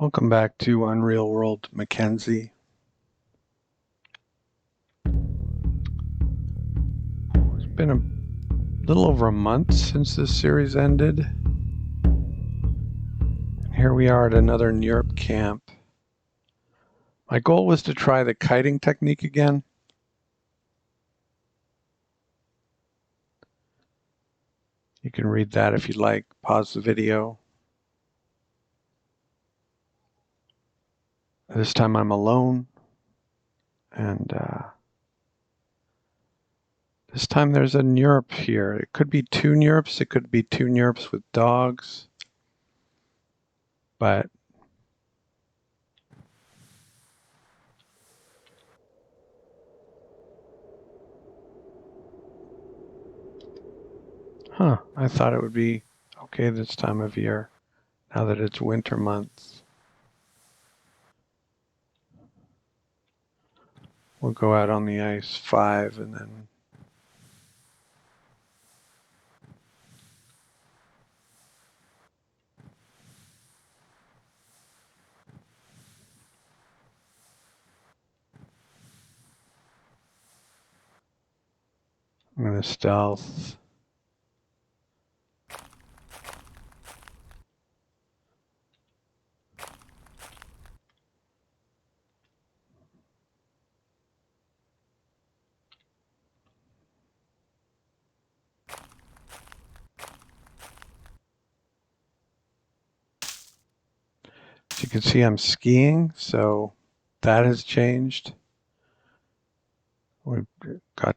Welcome back to Unreal World Mackenzie. It's been a little over a month since this series ended. And here we are at another NERP camp. My goal was to try the kiting technique again. You can read that if you'd like. Pause the video. This time I'm alone. And this time there's a NERP here. It could be two NERPs. It could be two NERPs with dogs. But I thought it would be okay this time of year, now that it's winter months. We'll go out on the ice 5 and then I'm going to stealth. As you can see, I'm skiing, so that has changed. We've got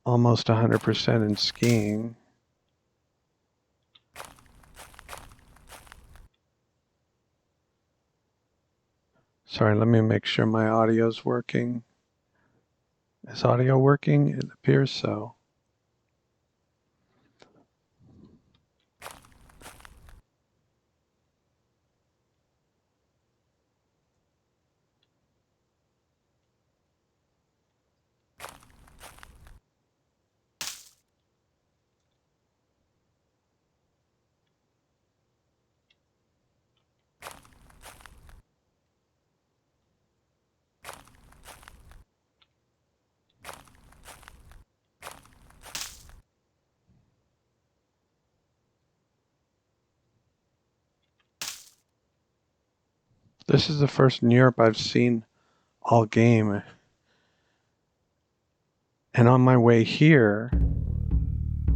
almost 100% in skiing. Sorry, let me make sure my audio's working. Is audio working? It appears so. This is the first NERP I've seen all game. And on my way here,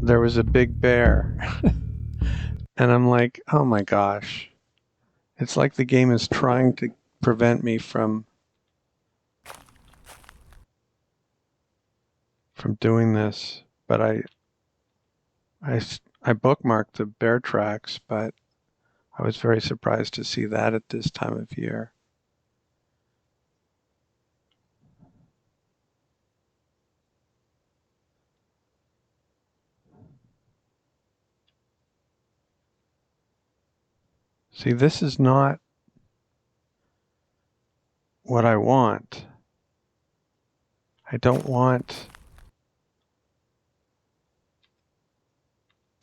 there was a big bear. And I'm like, oh my gosh. It's like the game is trying to prevent me from doing this. But I bookmarked the bear tracks, but I was very surprised to see that at this time of year. See, this is not what I want. I don't want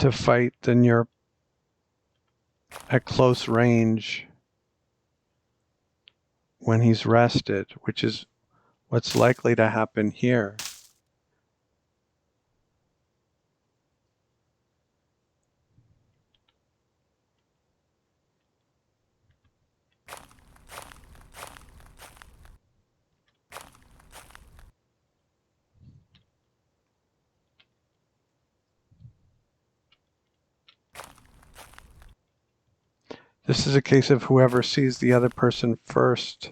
to fight the NERP at close range when he's rested, which is what's likely to happen here. This is a case of whoever sees the other person first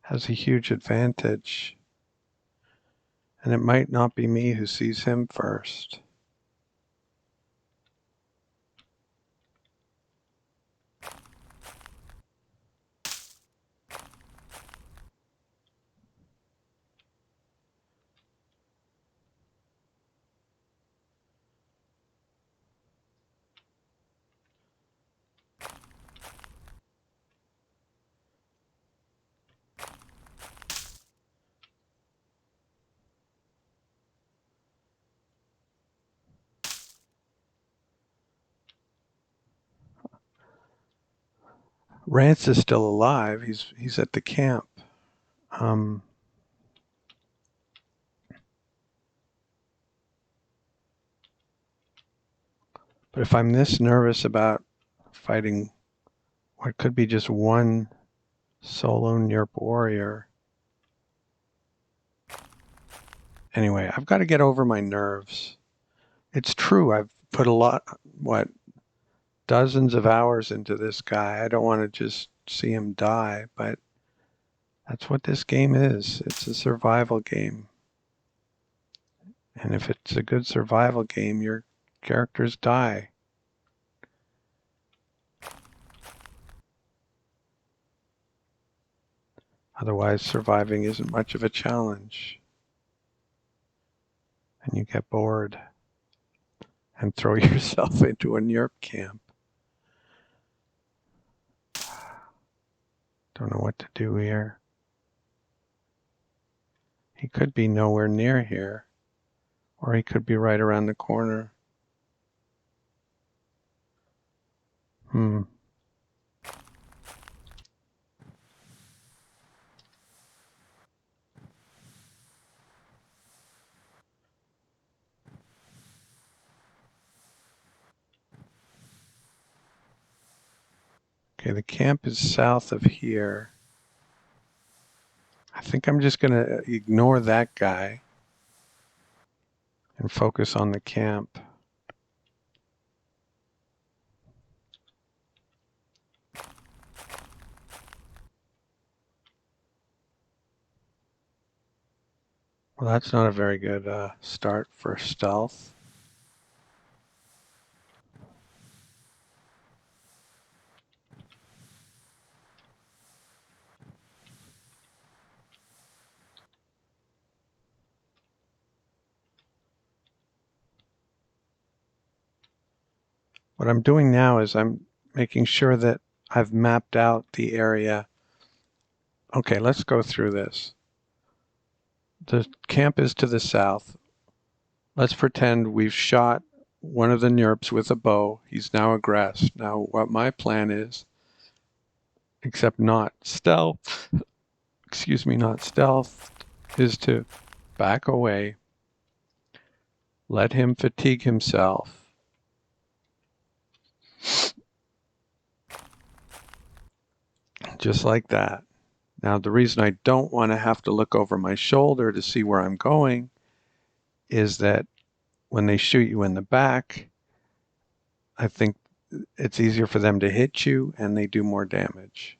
has a huge advantage. And it might not be me who sees him first. Rance is still alive. He's at the camp. But if I'm this nervous about fighting what could be just one solo Nerp warrior. Anyway, I've got to get over my nerves. It's true. I've put a lot, dozens of hours into this guy. I don't want to just see him die, but that's what this game is. It's a survival game. And if it's a good survival game, your characters die. Otherwise, surviving isn't much of a challenge. And you get bored and throw yourself into a Nerp camp. Don't know what to do here. He could be nowhere near here, or he could be right around the corner. Okay, the camp is south of here. I think I'm just going to ignore that guy and focus on the camp. Well, that's not a very good start for stealth. What I'm doing now is I'm making sure that I've mapped out the area. Okay, let's go through this. The camp is to the south. Let's pretend we've shot one of the Nerps with a bow. He's now aggressed. Now, what my plan is, except not stealth, not stealth, is to back away, let him fatigue himself, just like that. Now, the reason I don't want to have to look over my shoulder to see where I'm going is that when they shoot you in the back, I think it's easier for them to hit you and they do more damage.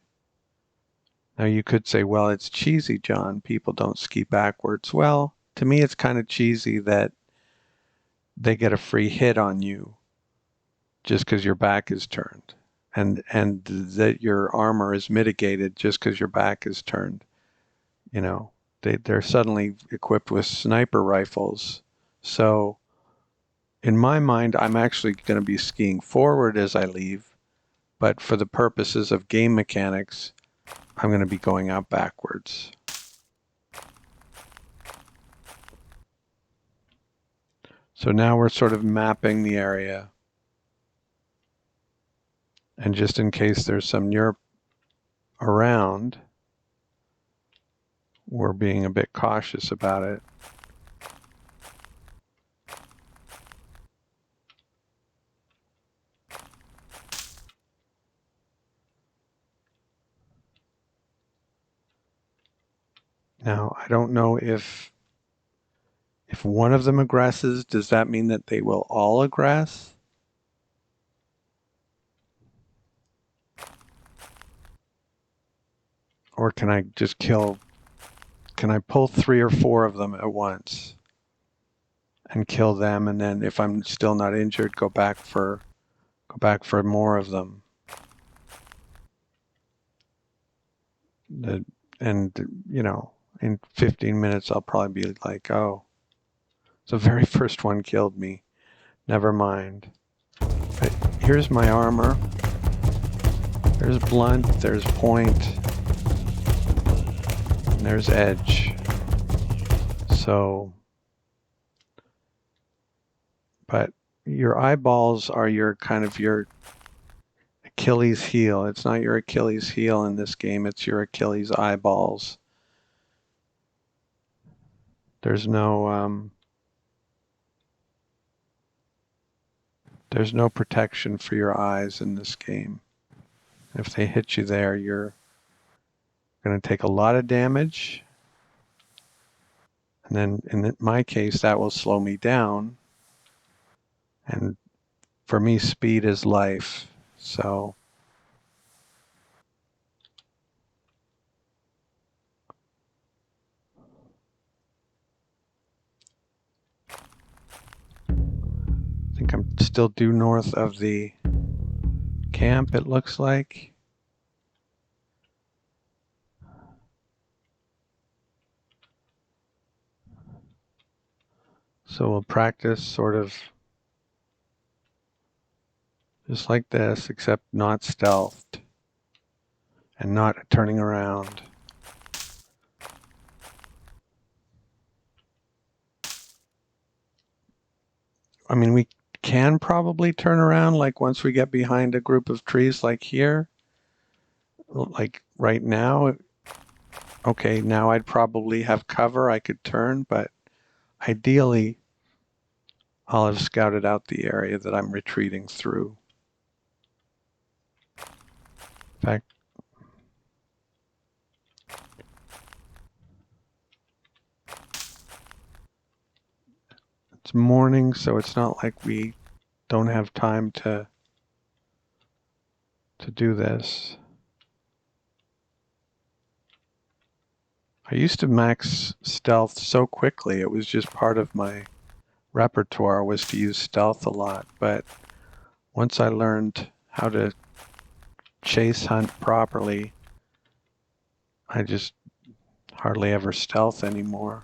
Now, you could say, well, it's cheesy, John. People don't ski backwards. Well, to me, it's kind of cheesy that they get a free hit on you just because your back is turned, and that your armor is mitigated just because your back is turned. You know, they're suddenly equipped with sniper rifles. So in my mind, I'm actually going to be skiing forward as I leave, but for the purposes of game mechanics, I'm going to be going out backwards. So now we're sort of mapping the area. And just in case there's some Nerp around, we're being a bit cautious about it. Now, I don't know if one of them aggresses, does that mean that they will all aggress? Or can I just can I pull 3 or 4 of them at once and kill them, and then if I'm still not injured, go back for more of them? And you know, in 15 minutes I'll probably be like, oh, the very first one killed me. Never mind. But here's my armor. There's blunt, there's point, and there's edge. So, but your eyeballs are your kind of your Achilles heel. It's not your Achilles heel in this game, it's your Achilles eyeballs. There's no protection for your eyes in this game. If they hit you there, you're going to take a lot of damage. And then in my case, that will slow me down. And for me, speed is life. So I think I'm still due north of the camp, it looks like. So we'll practice sort of just like this, except not stealthed and not turning around. I mean, we can probably turn around like once we get behind a group of trees like here. Like right now, okay, now I'd probably have cover, I could turn, but ideally I'll have scouted out the area that I'm retreating through. In fact, it's morning, so it's not like we don't have time to do this. I used to max stealth so quickly, it was just part of my repertoire was to use stealth a lot, but once I learned how to chase hunt properly, I just hardly ever stealth anymore.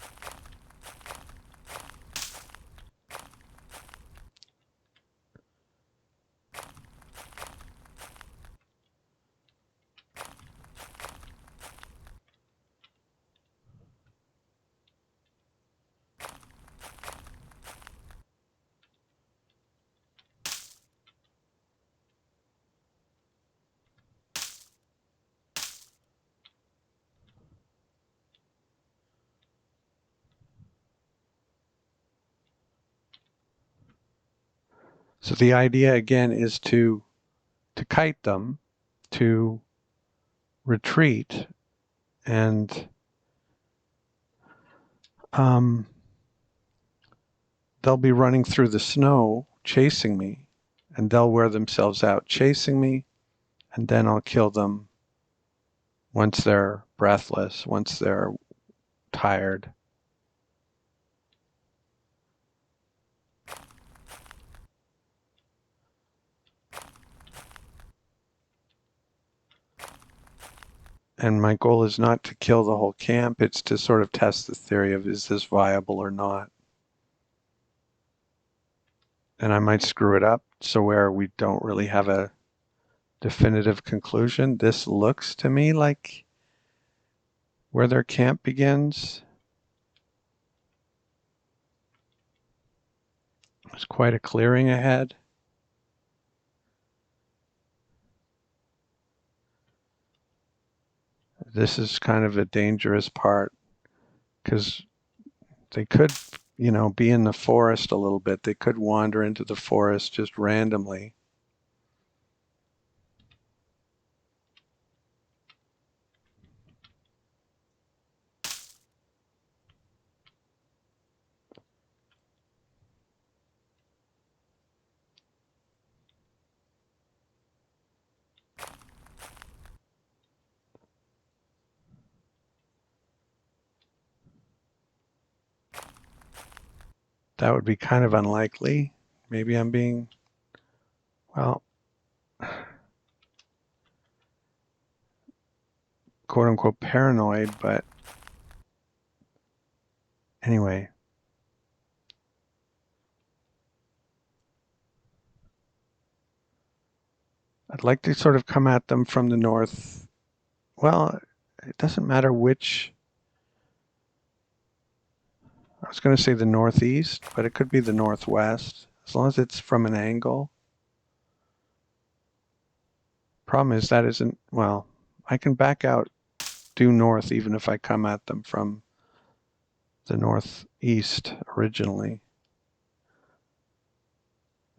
So the idea again is to kite them, to retreat, and they'll be running through the snow chasing me, and they'll wear themselves out chasing me, and then I'll kill them once they're breathless, once they're tired. And my goal is not to kill the whole camp, it's to sort of test the theory of is this viable or not. And I might screw it up so where we don't really have a definitive conclusion. This looks to me like where their camp begins. There's quite a clearing ahead. This is kind of a dangerous part because they could, be in the forest a little bit. They could wander into the forest just randomly. That would be kind of unlikely. Maybe I'm being, well, quote unquote paranoid, but anyway. I'd like to sort of come at them from the north. Well, it doesn't matter which. I was going to say the northeast, but it could be the northwest, as long as it's from an angle. Problem is that isn't, well, I can back out due north even if I come at them from the northeast originally.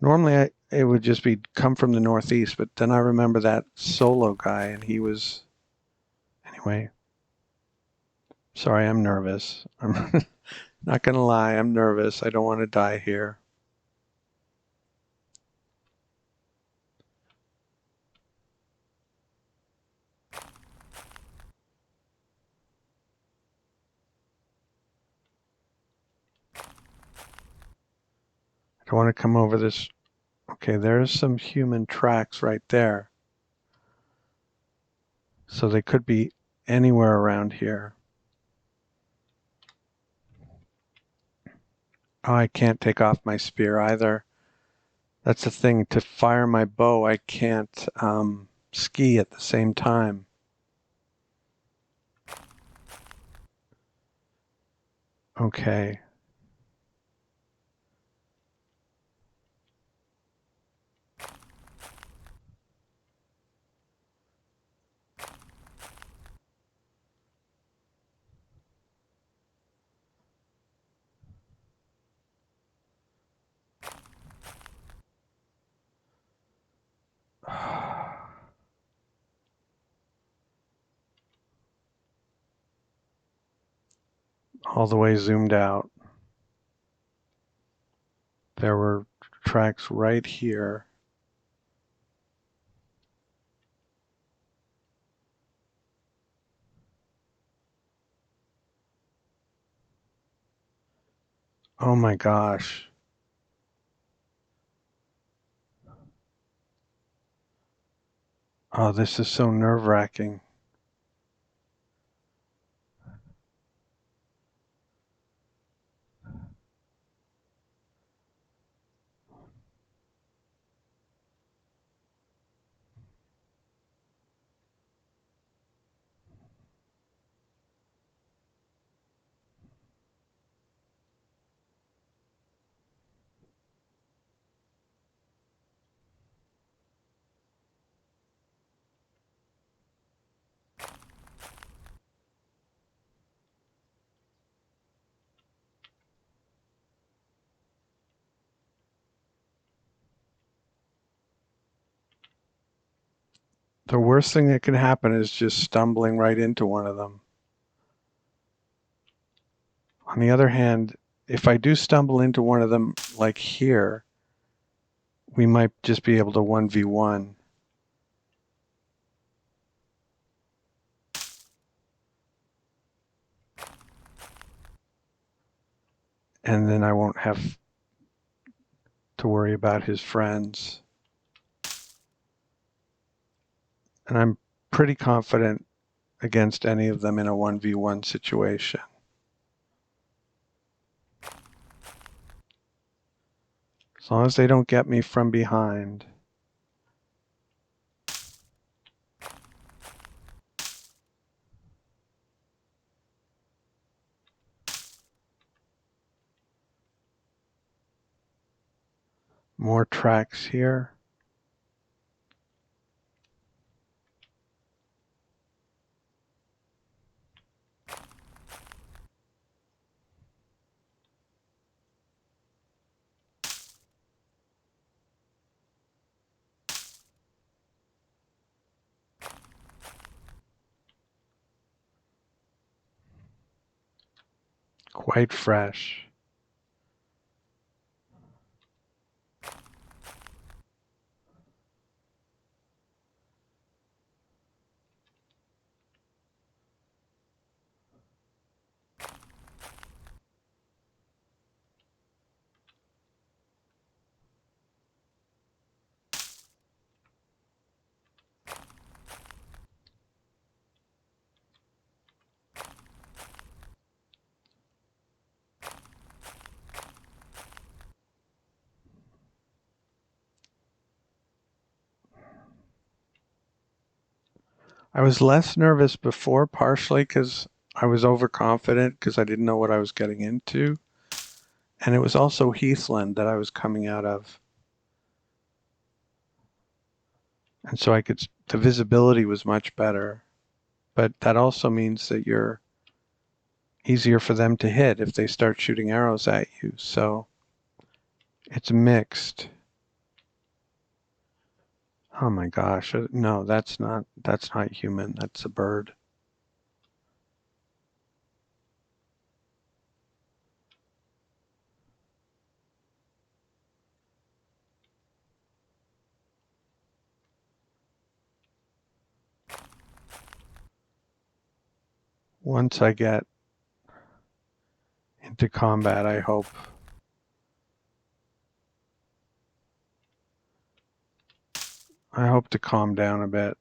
Normally it would just be come from the northeast, but then I remember that solo guy and he was, anyway, sorry, I'm nervous. I'm not going to lie, I'm nervous. I don't want to die here. I don't want to come over this. Okay, there's some human tracks right there. So they could be anywhere around here. Oh, I can't take off my spear either. That's the thing. To fire my bow, I can't ski at the same time. Okay. All the way zoomed out. There were tracks right here. Oh my gosh. Oh, this is so nerve-wracking. The worst thing that can happen is just stumbling right into one of them. On the other hand, if I do stumble into one of them, like here, we might just be able to 1v1. And then I won't have to worry about his friends. And I'm pretty confident against any of them in a 1v1 situation. As long as they don't get me from behind. More tracks here. Quite fresh. I was less nervous before, partially because I was overconfident because I didn't know what I was getting into. And it was also Heathland that I was coming out of. And so I could the visibility was much better, but that also means that you're easier for them to hit if they start shooting arrows at you. So it's mixed. Oh my gosh. No, that's not human. That's a bird. Once I get into combat, I hope to calm down a bit.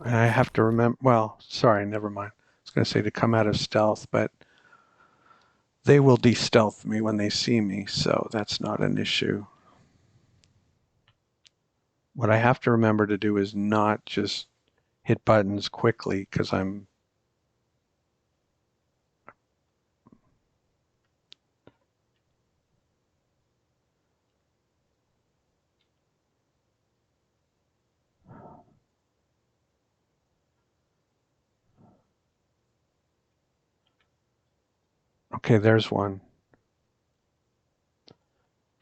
And I have to remember, well, sorry, never mind. I was going to say to come out of stealth, but they will de-stealth me when they see me, so that's not an issue. What I have to remember to do is not just hit buttons quickly, because I'm okay, there's one.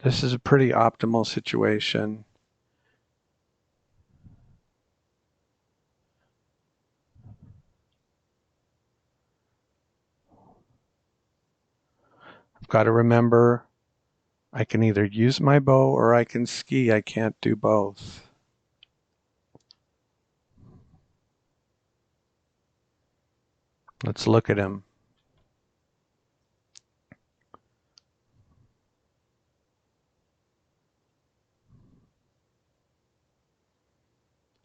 This is a pretty optimal situation. I've got to remember I can either use my bow or I can ski. I can't do both. Let's look at him.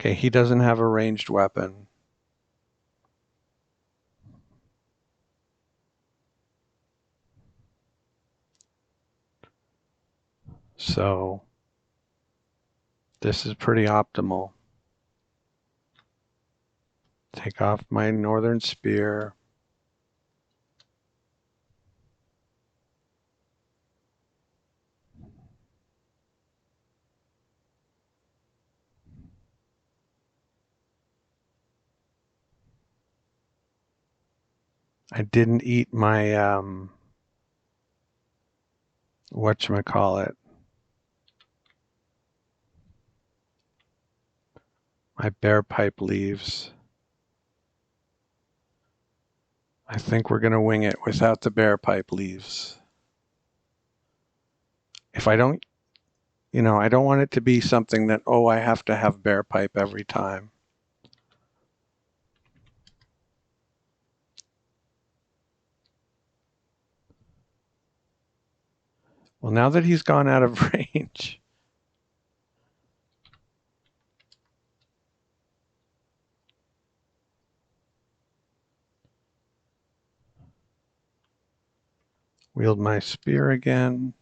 Okay, he doesn't have a ranged weapon. So this is pretty optimal. Take off my northern spear. I didn't eat my whatchamacallit, my bear pipe leaves. I think we're going to wing it without the bear pipe leaves. If I don't, I don't want it to be something that, oh, I have to have bear pipe every time. Well, now that he's gone out of range, wield my spear again.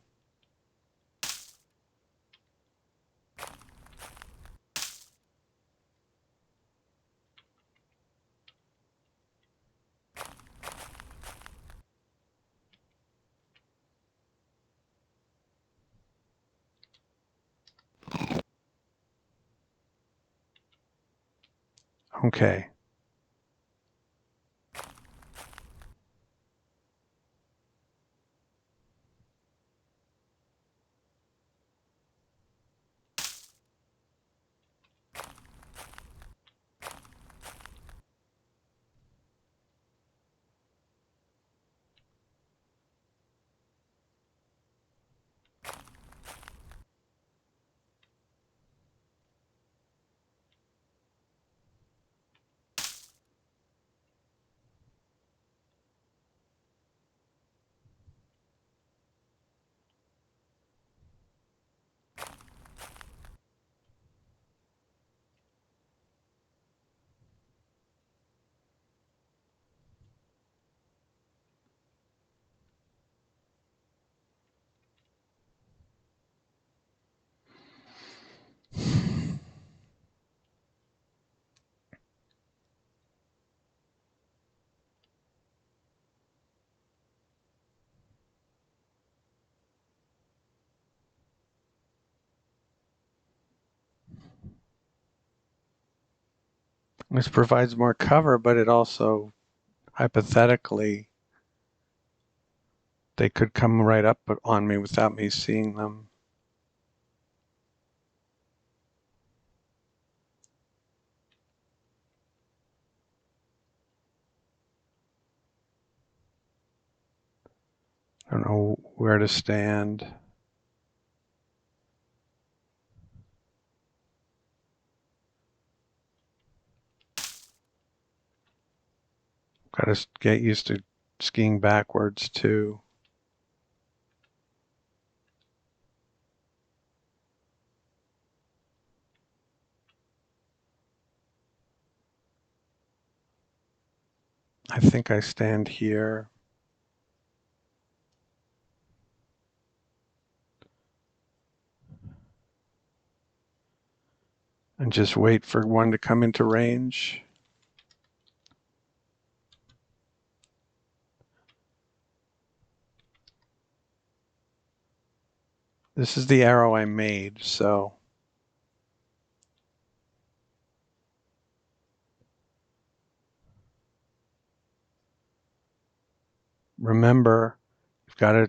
Okay. This provides more cover, but it also, hypothetically, they could come right up on me without me seeing them. I don't know where to stand. Got to get used to skiing backwards too. I think I stand here. And just wait for one to come into range. This is the arrow I made, so remember, you've got to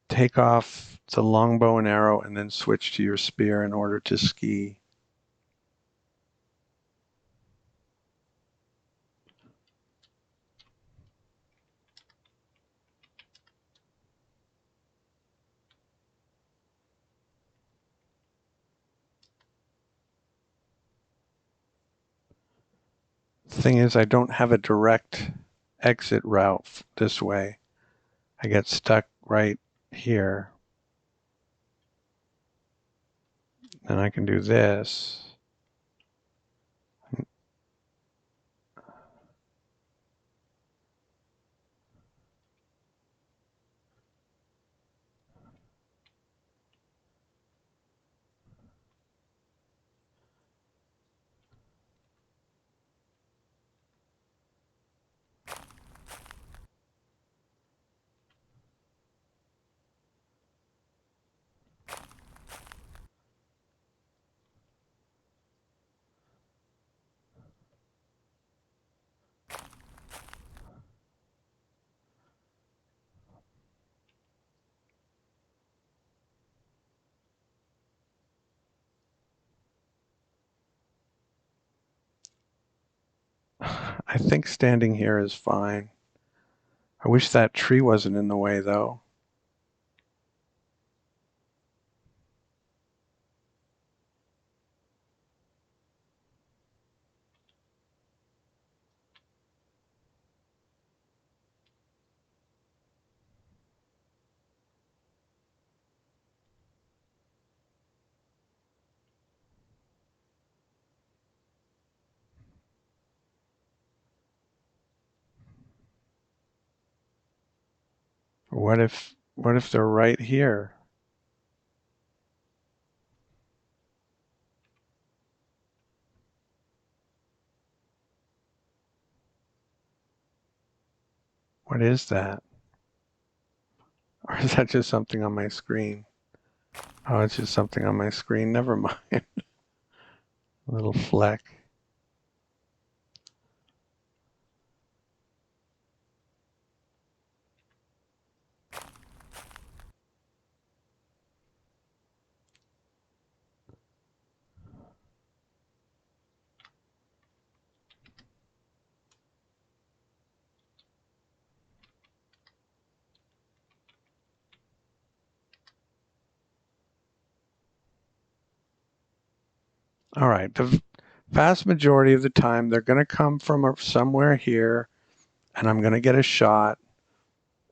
take off the longbow and arrow and then switch to your spear in order to ski. The thing is, I don't have a direct exit route this way. I get stuck right here. And I can do this. I think standing here is fine. I wish that tree wasn't in the way, though. What if they're right here? What is that? Or is that just something on my screen? Oh, it's just something on my screen. Never mind. A little fleck. All right. The vast majority of the time, they're going to come from somewhere here, and I'm going to get a shot,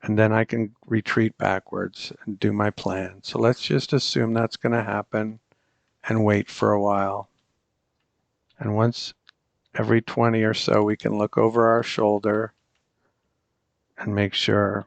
and then I can retreat backwards and do my plan. So let's just assume that's going to happen and wait for a while. And once every 20 or so, we can look over our shoulder and make sure.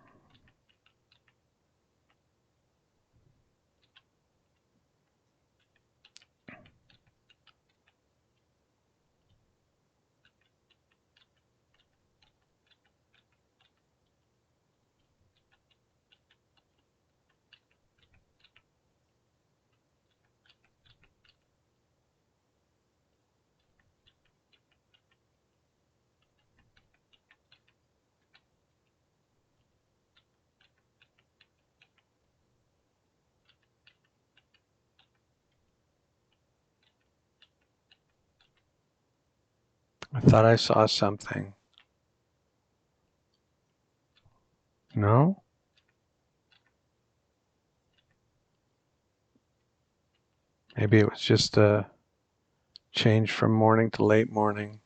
I thought I saw something. No? Maybe it was just a change from morning to late morning.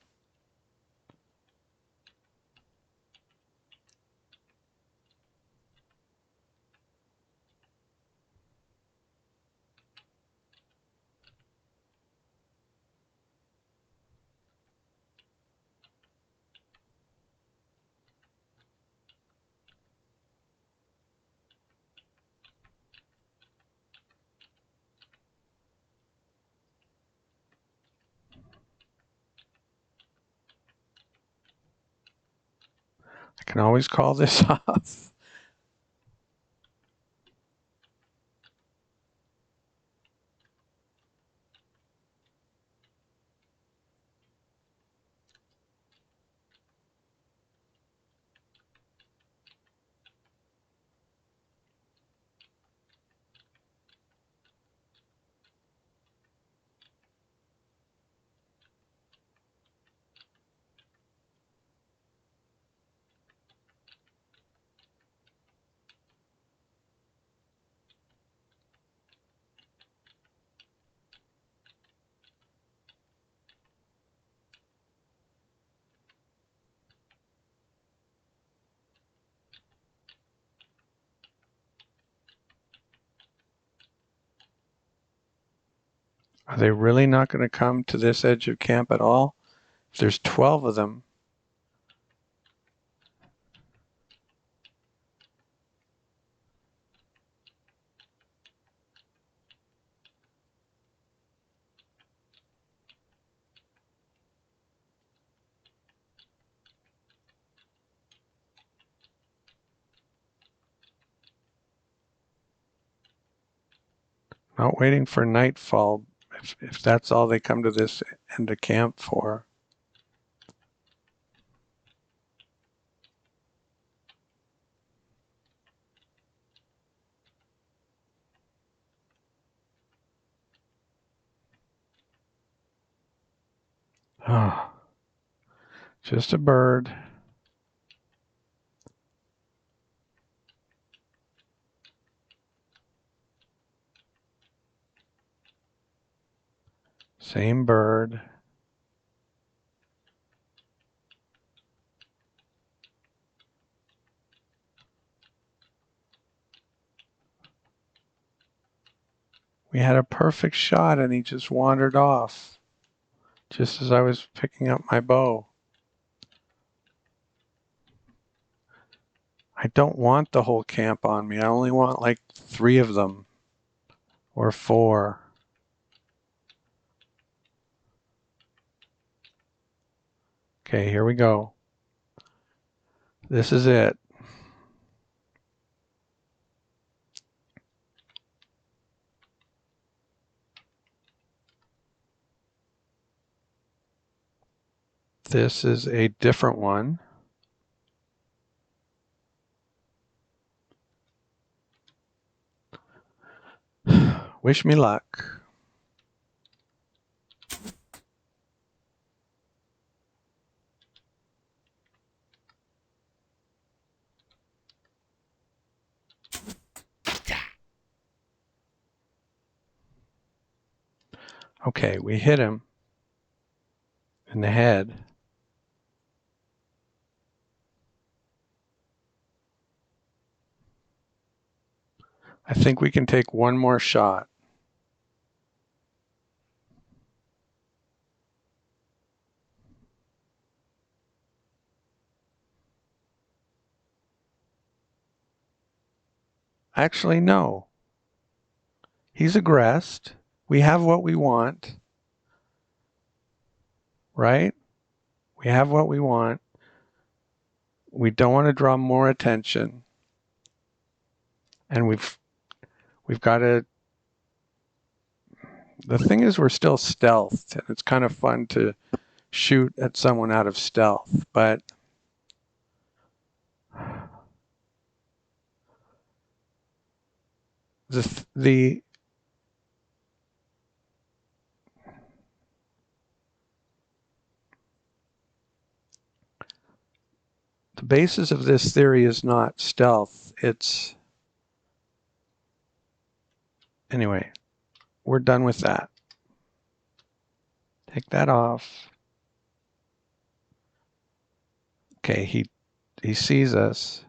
I can always call this off. Are they really not going to come to this edge of camp at all? If there's 12 of them. Not waiting for nightfall, if that's all they come to this end of camp for. Oh, just a bird. Same bird. We had a perfect shot and he just wandered off, just as I was picking up my bow. I don't want the whole camp on me. I only want like 3 of them or 4. Okay, here we go. This is it. This is a different one. Wish me luck. Okay, we hit him in the head. I think we can take one more shot. Actually, no. He's aggressed. We have what we want, right? We have what we want. We don't want to draw more attention. And we've got to, the thing is we're still stealthed, and it's kind of fun to shoot at someone out of stealth, but the the basis of this theory is not stealth. It's, anyway, we're done with that. Take that off. Okay, he sees us.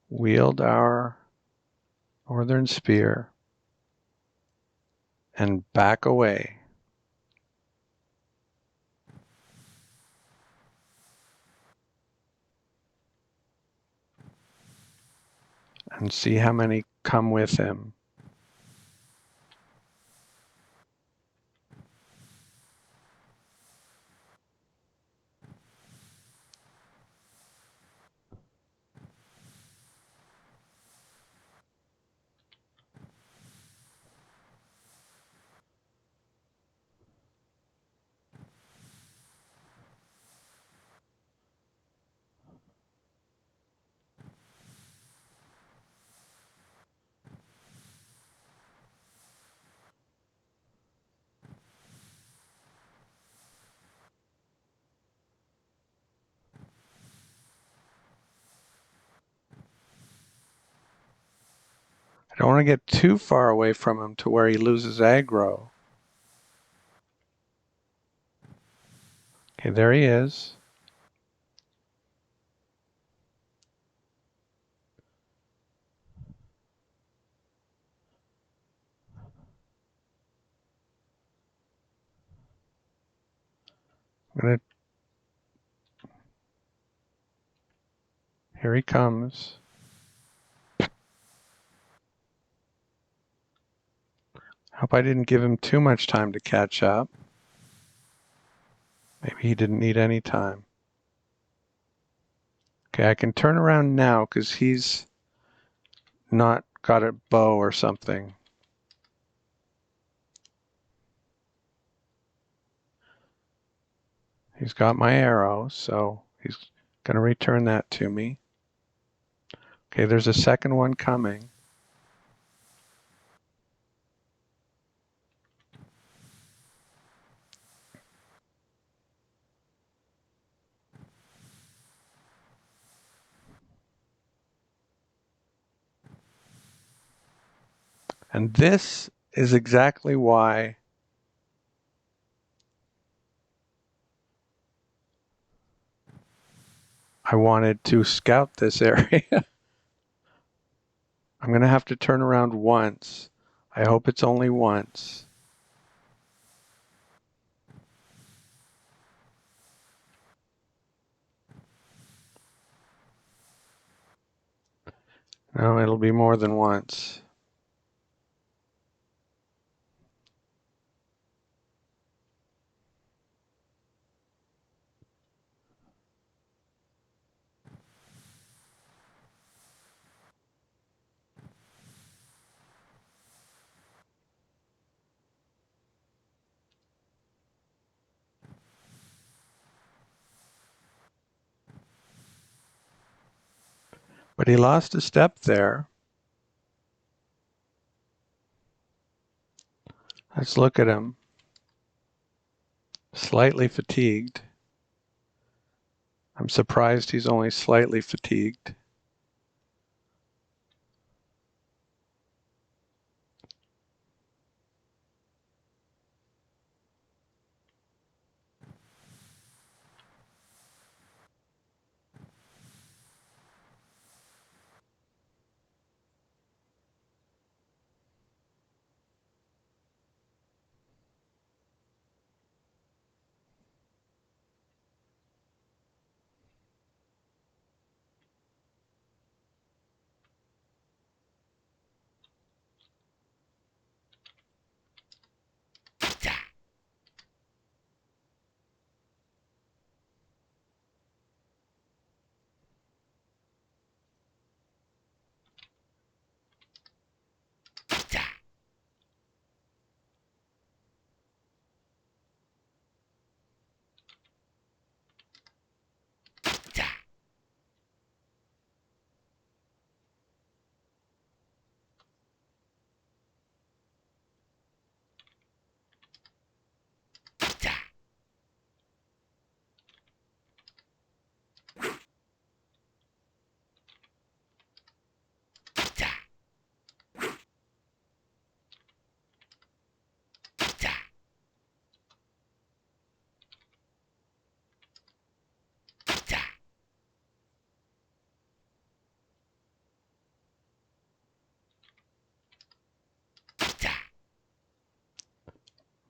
Wield our northern spear and back away. And see how many come with him. I don't want to get too far away from him to where he loses aggro. Okay, there he is. Here he comes. Hope I didn't give him too much time to catch up. Maybe he didn't need any time. Okay, I can turn around now because he's not got a bow or something. He's got my arrow, so he's going to return that to me. Okay, there's a second one coming. And this is exactly why I wanted to scout this area. I'm going to have to turn around once. I hope it's only once. No, it'll be more than once. But he lost a step there. Let's look at him. Slightly fatigued. I'm surprised he's only slightly fatigued.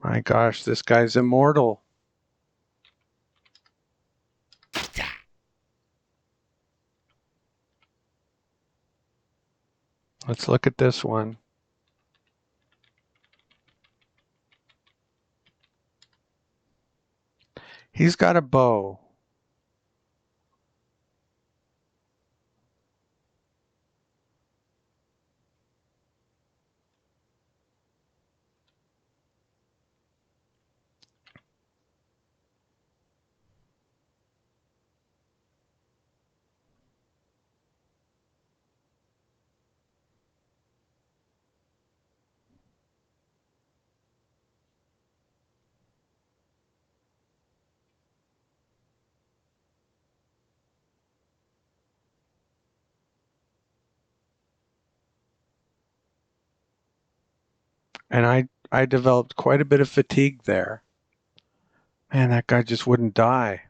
My gosh, this guy's immortal. Let's look at this one. He's got a bow. And I developed quite a bit of fatigue there. Man, that guy just wouldn't die.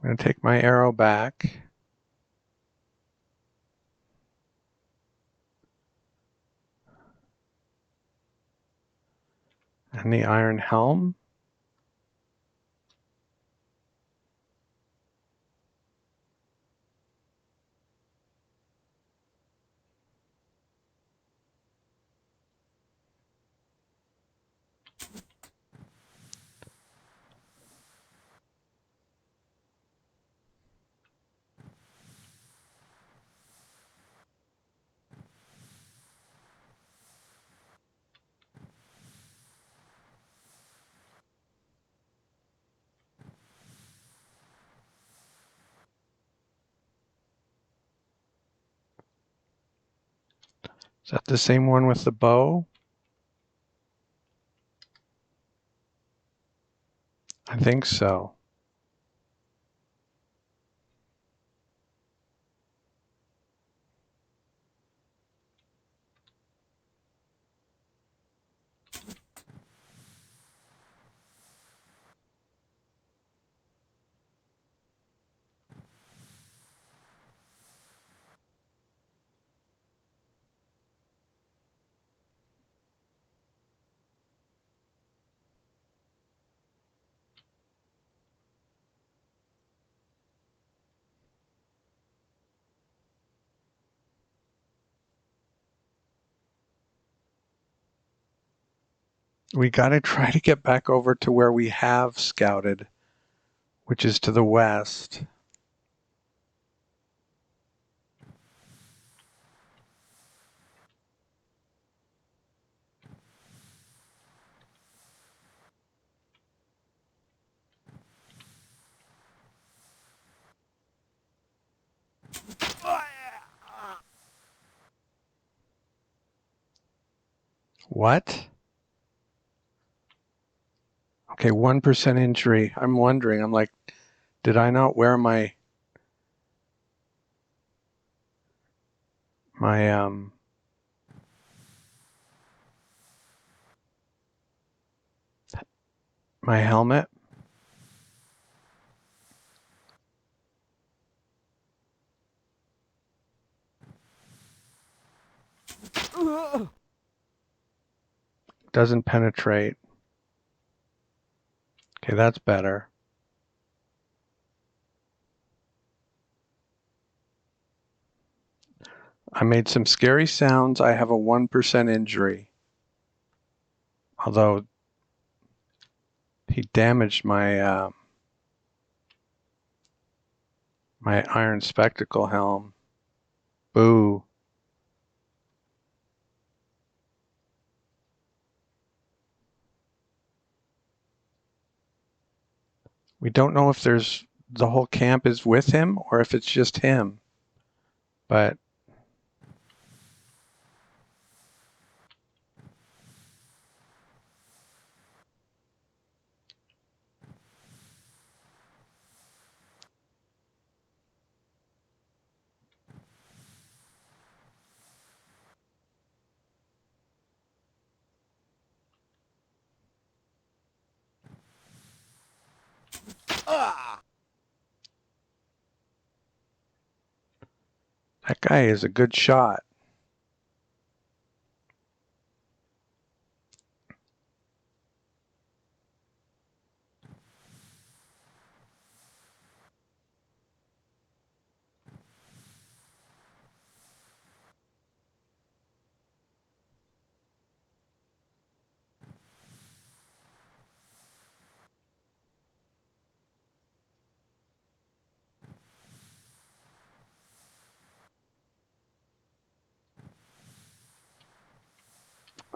I'm going to take my arrow back. And the iron helm. Is that the same one with the bow? I think so. We got to try to get back over to where we have scouted, which is to the west. What? Okay, 1% injury. I'm wondering, I'm like, did I not wear my my my helmet? Doesn't penetrate. Okay, that's better. I made some scary sounds. I have a 1% injury. Although he damaged my my iron spectacle helm. Boo. We don't know if the whole camp is with him or if it's just him. But That guy is a good shot.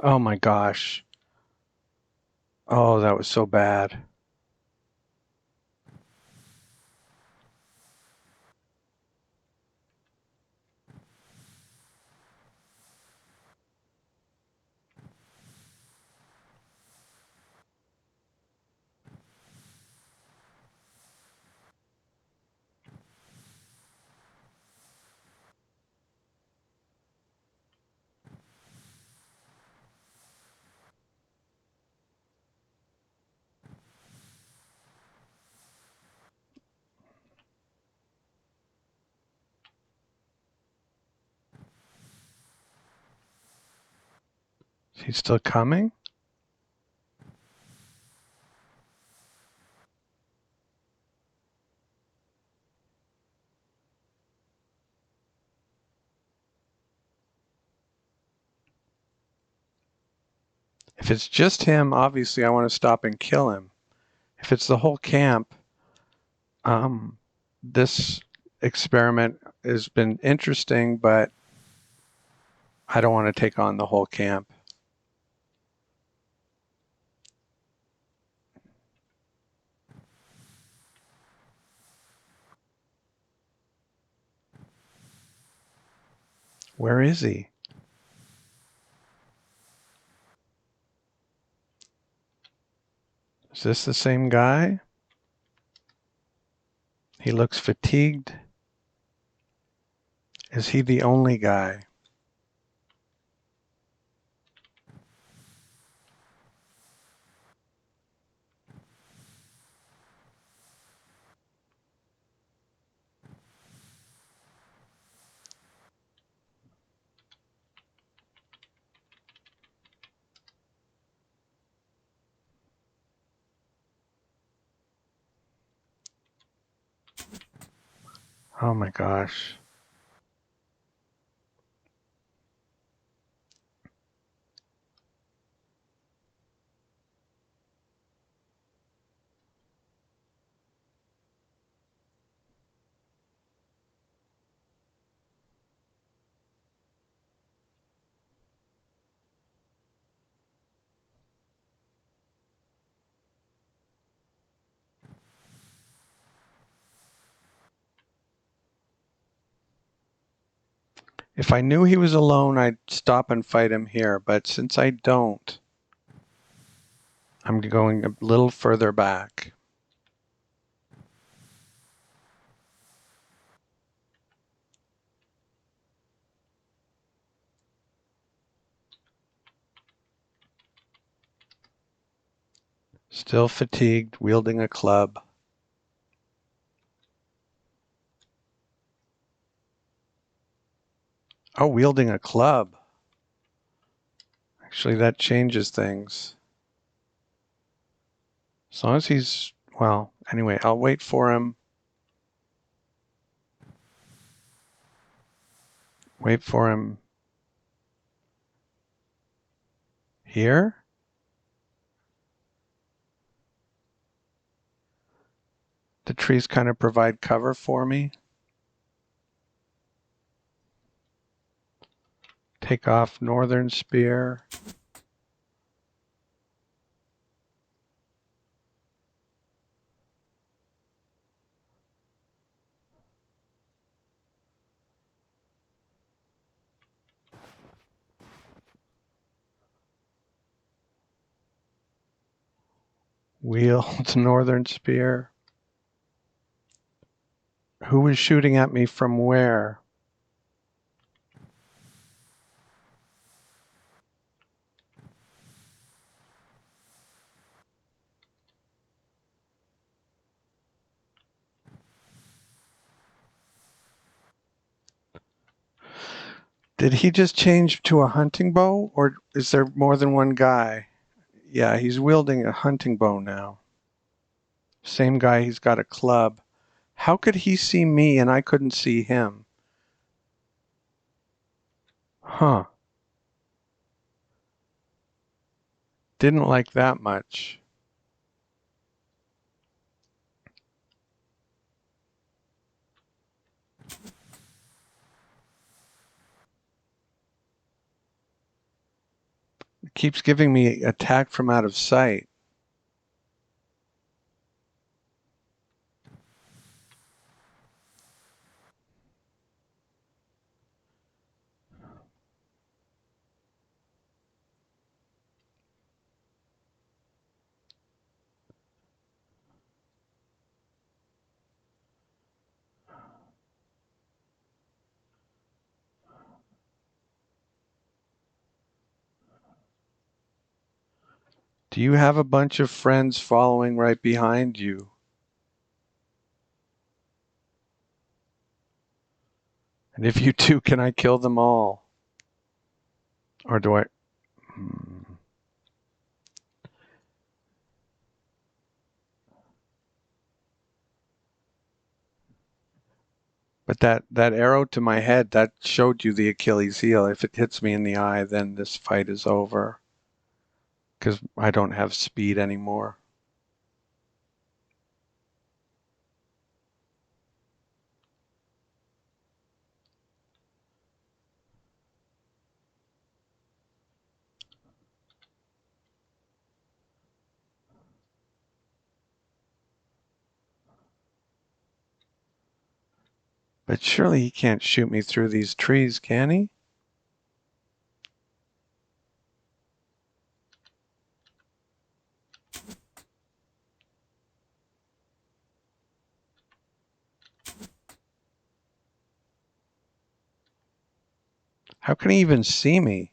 Oh my gosh. Oh, that was so bad. Is he still coming? If it's just him, obviously I want to stop and kill him. If it's the whole camp, this experiment has been interesting, but I don't want to take on the whole camp. Where is he? Is this the same guy? He looks fatigued. Is he the only guy? Oh my gosh. If I knew he was alone, I'd stop and fight him here, but since I don't, I'm going a little further back. Still fatigued, wielding a club. Oh, wielding a club. Actually, that changes things. As long as he's, well, anyway, I'll wait for him. Wait for him here. The trees kind of provide cover for me. Take off northern spear. Wield northern spear. Who was shooting at me from where? Did he just change to a hunting bow, or is there more than one guy? Yeah, he's wielding a hunting bow now. Same guy, he's got a club. How could he see me and I couldn't see him? Huh. Didn't like that much. It keeps giving me attack from out of sight. Do you have a bunch of friends following right behind you? And if you do, can I kill them all? Or do I? But that arrow to my head, that showed you the Achilles heel. If it hits me in the eye, then this fight is over. Because I don't have speed anymore. But surely he can't shoot me through these trees, can he? How can he even see me?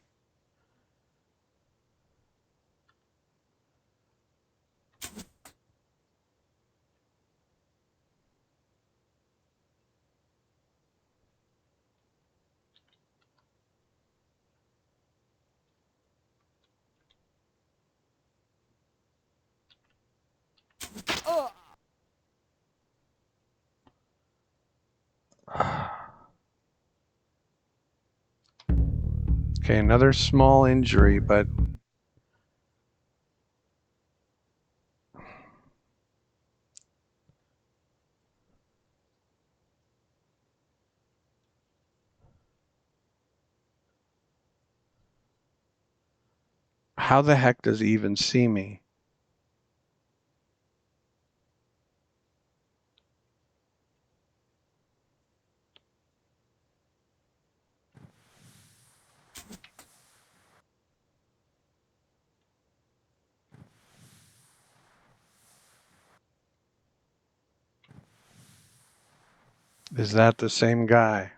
Okay, another small injury, but how the heck does he even see me? Is that the same guy?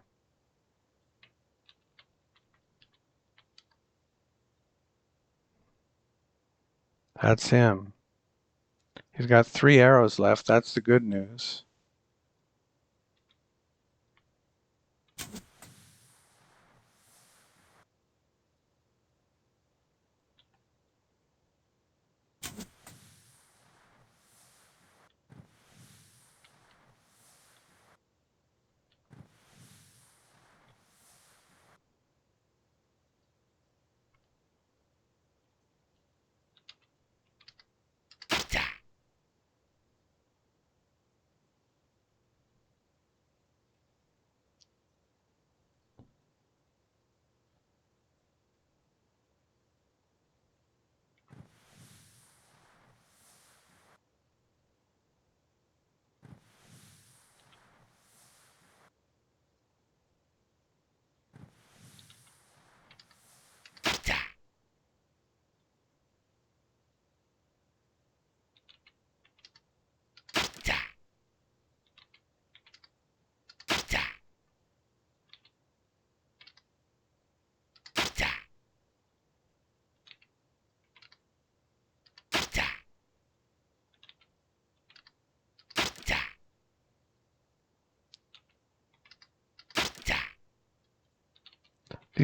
That's him. He's got 3 arrows left. That's the good news.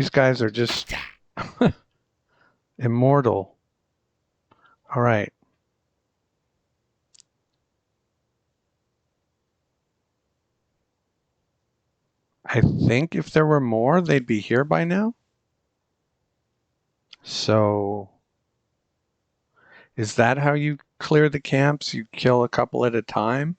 These guys are just immortal. All right. I think if there were more, they'd be here by now. So is that how you clear the camps? You kill a couple at a time?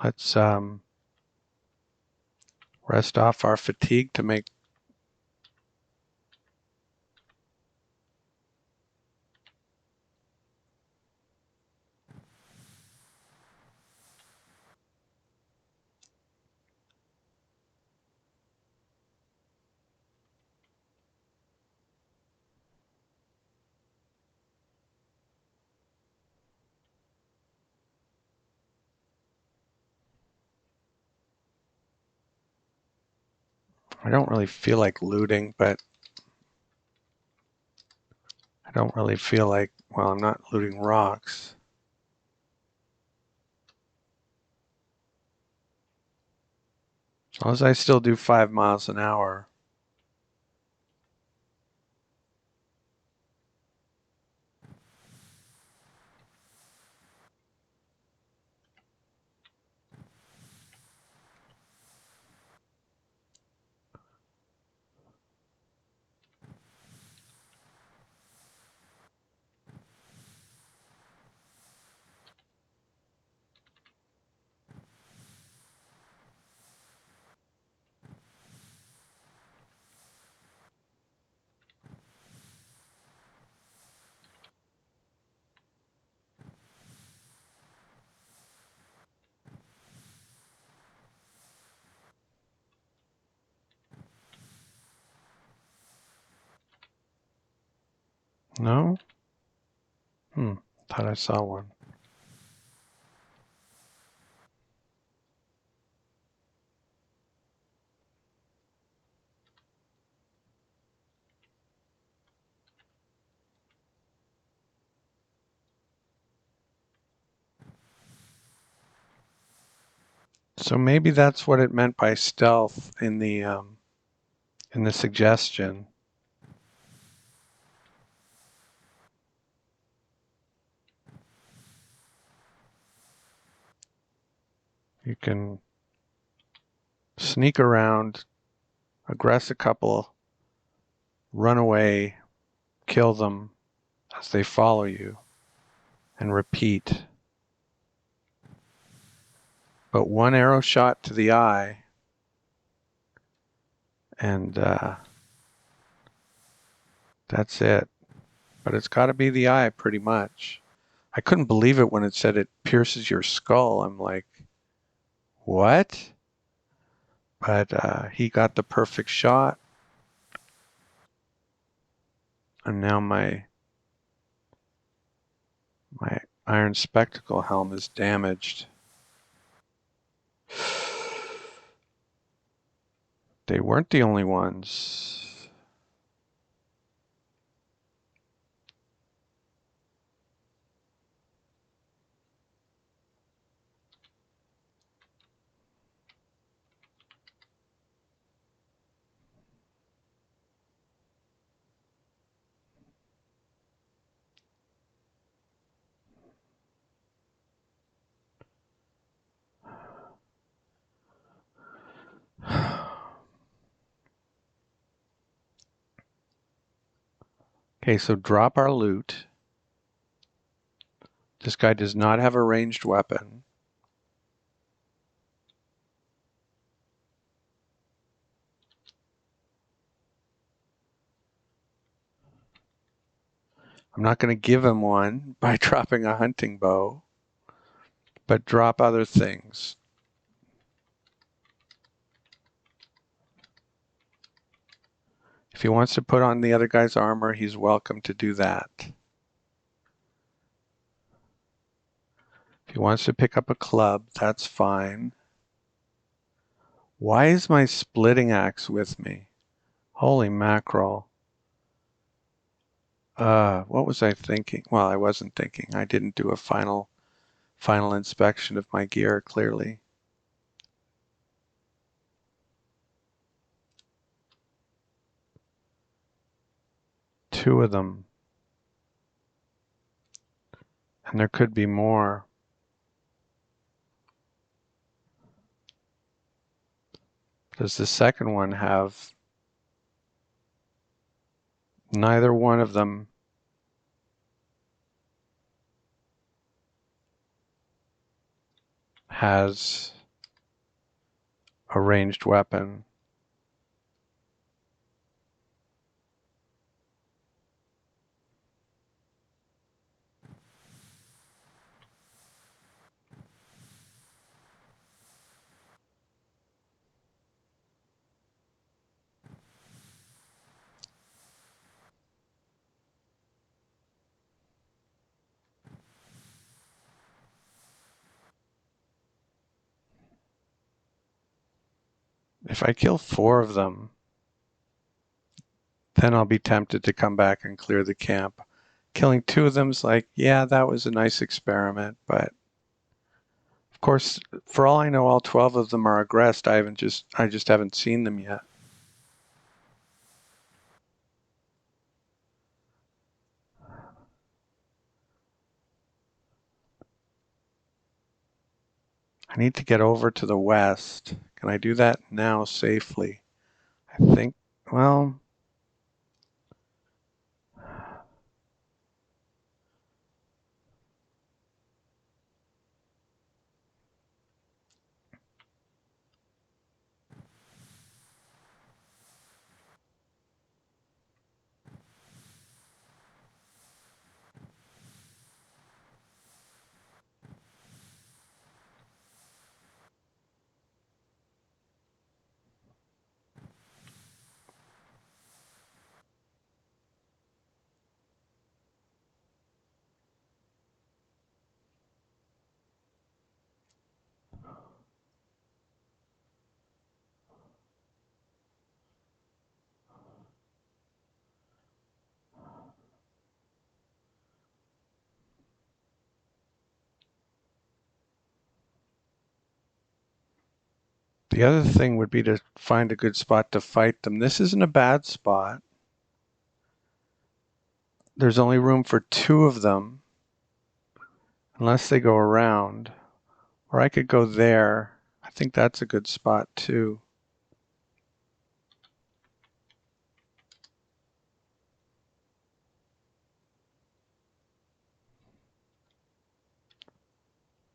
Let's rest off our fatigue to make. I don't really feel like looting, but I don't really feel like, well, I'm not looting rocks. As long as I still do 5 miles an hour. No? Thought I saw one. So maybe that's what it meant by stealth in the suggestion. You can sneak around, aggress a couple, run away, kill them as they follow you, and repeat. But one arrow shot to the eye, and that's it. But it's got to be the eye, pretty much. I couldn't believe it when it said it pierces your skull. I'm like, what? But he got the perfect shot. And now my iron spectacle helm is damaged. They weren't the only ones. Okay, so drop our loot. This guy does not have a ranged weapon. I'm not going to give him one by dropping a hunting bow, but drop other things. If he wants to put on the other guy's armor, he's welcome to do that. If he wants to pick up a club, that's fine. Why is my splitting axe with me? Holy mackerel. What was I thinking? Well, I wasn't thinking. I didn't do a final inspection of my gear, clearly. Two of them. And there could be more. Does the second one have... Neither one of them has a ranged weapon. If I kill 4 of them, then I'll be tempted to come back and clear the camp. Killing 2 of them's like, yeah, that was a nice experiment, but of course, for all I know, all 12 of them are aggressed. I just haven't seen them yet. I need to get over to the west. Can I do that now safely? I think, well, the other thing would be to find a good spot to fight them. This isn't a bad spot. There's only room for 2 of them, unless they go around. Or I could go there. I think that's a good spot too.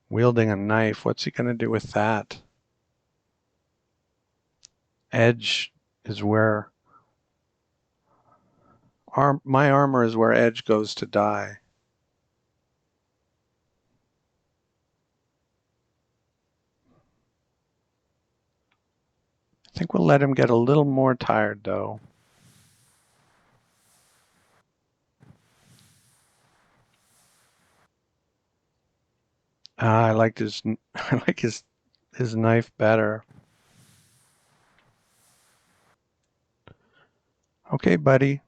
Wielding a knife, what's he going to do with that? Edge is where... my armor is where Edge goes to die. I think we'll let him get a little more tired, though. I liked his I like his knife better. Okay, buddy.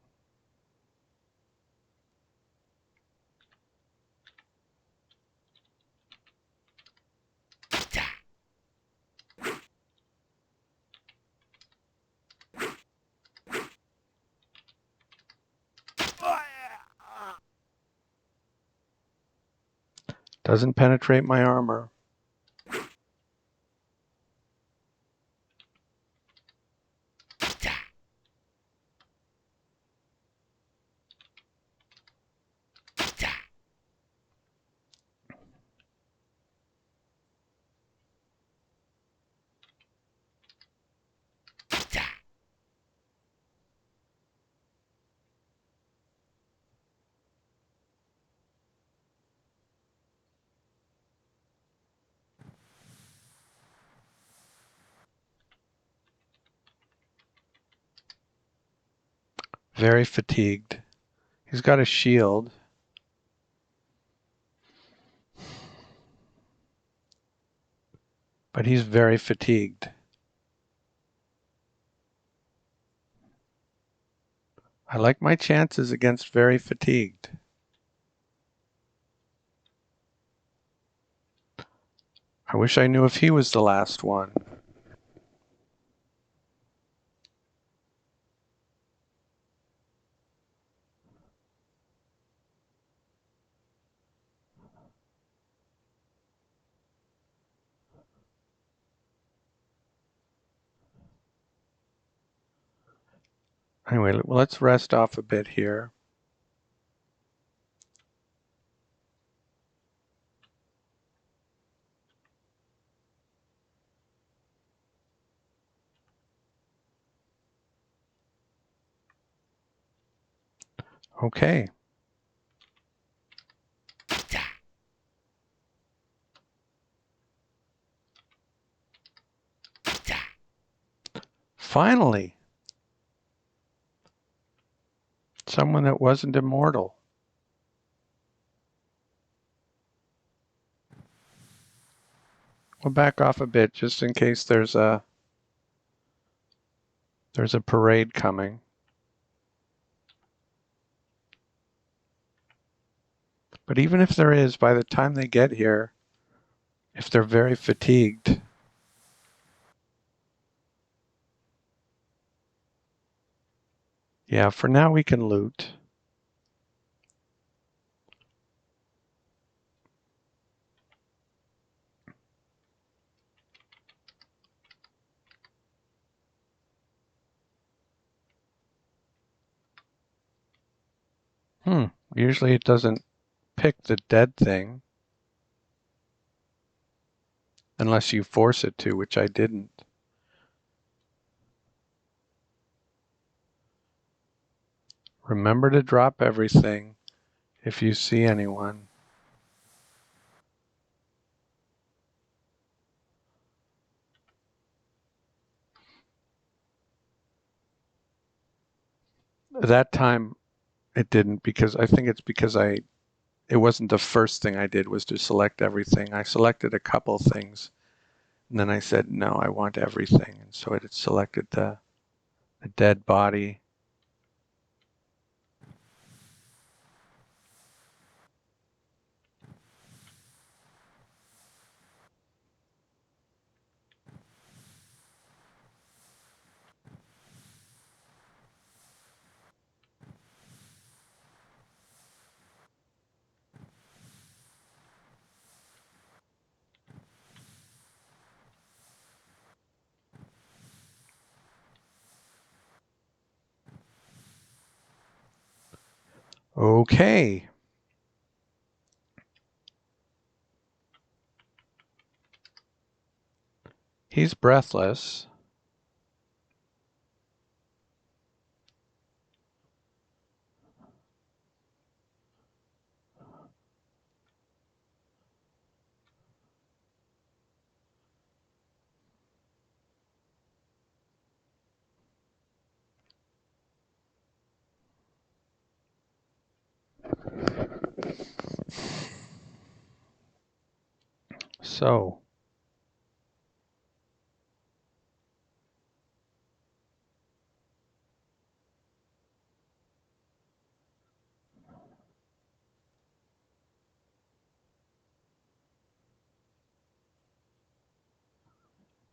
Doesn't penetrate my armor. Very fatigued. He's got a shield. But he's very fatigued. I like my chances against very fatigued. I wish I knew if he was the last one. Anyway, let's rest off a bit here. Okay. Finally, someone that wasn't immortal. We'll back off a bit just in case there's a parade coming. But even if there is, by the time they get here, if they're very fatigued, yeah, for now we can loot. Usually it doesn't pick the dead thing unless you force it to, which I didn't. Remember to drop everything if you see anyone. That time it didn't, because I think it's because it wasn't the first thing I did was to select everything. I selected a couple things and then I said, no, I want everything. And so it had selected the dead body. Okay. He's breathless. So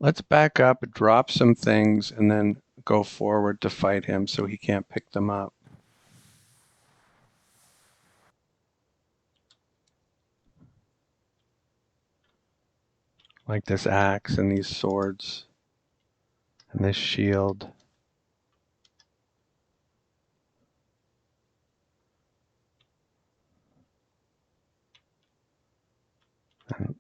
let's back up, drop some things, and then go forward to fight him so he can't pick them up. Like this axe and these swords and this shield. And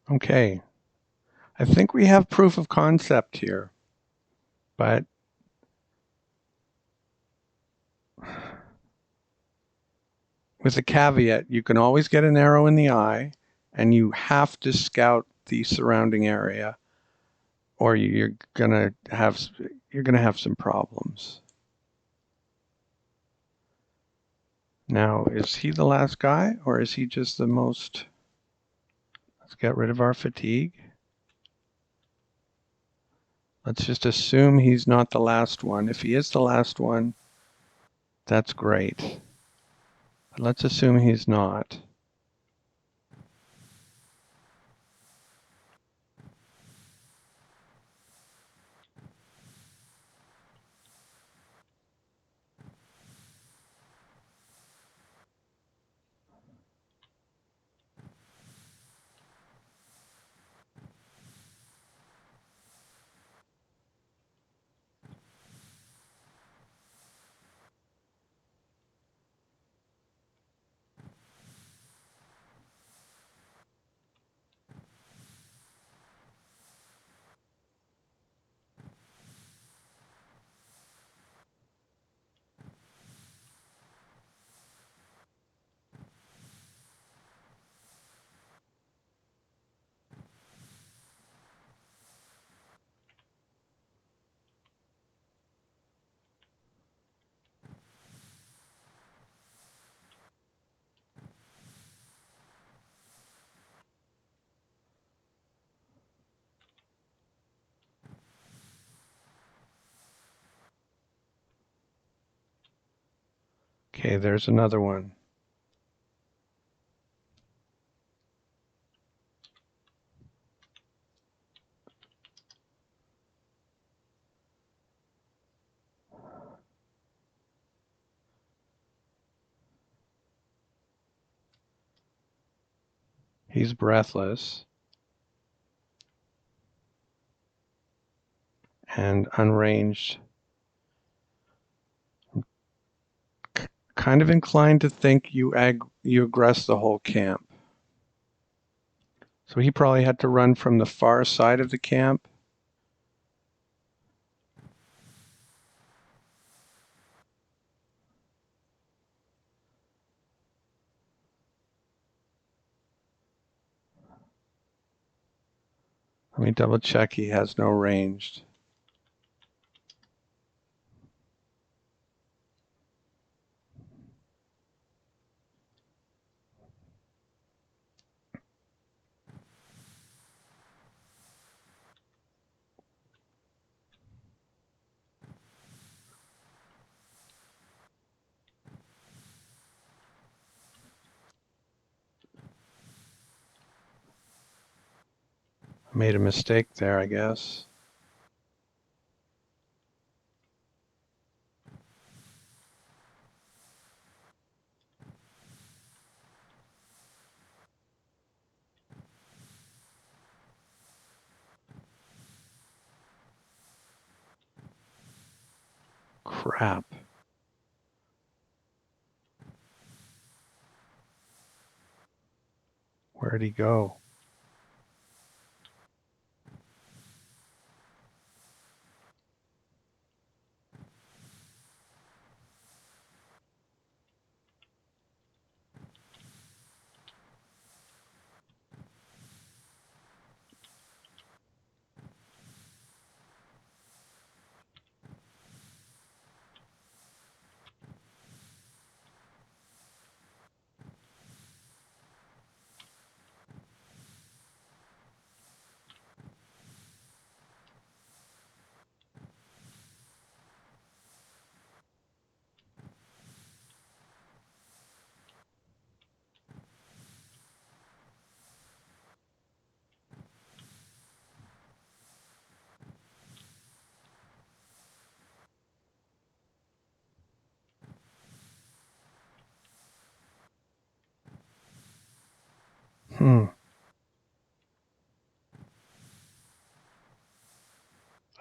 Okay, I think we have proof of concept here, but with a caveat, you can always get an arrow in the eye, and you have to scout the surrounding area, or you're gonna have some problems. Now, is he the last guy, or is he just the most? Let's get rid of our fatigue. Let's just assume he's not the last one. If he is the last one, that's great. But let's assume he's not. Okay, there's another one. He's breathless and unranged. Kind of inclined to think you aggress the whole camp. So he probably had to run from the far side of the camp. Let me double check he has no ranged. I made a mistake there, I guess. Crap. Where'd he go?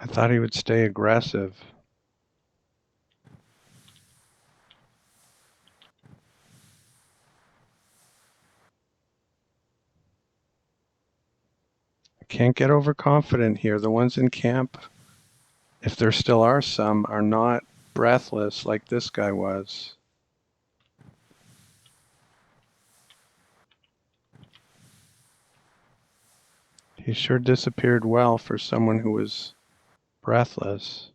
I thought he would stay aggressive. Can't get overconfident here. The ones in camp, if there still are some, are not breathless like this guy was. He sure disappeared well for someone who was breathless.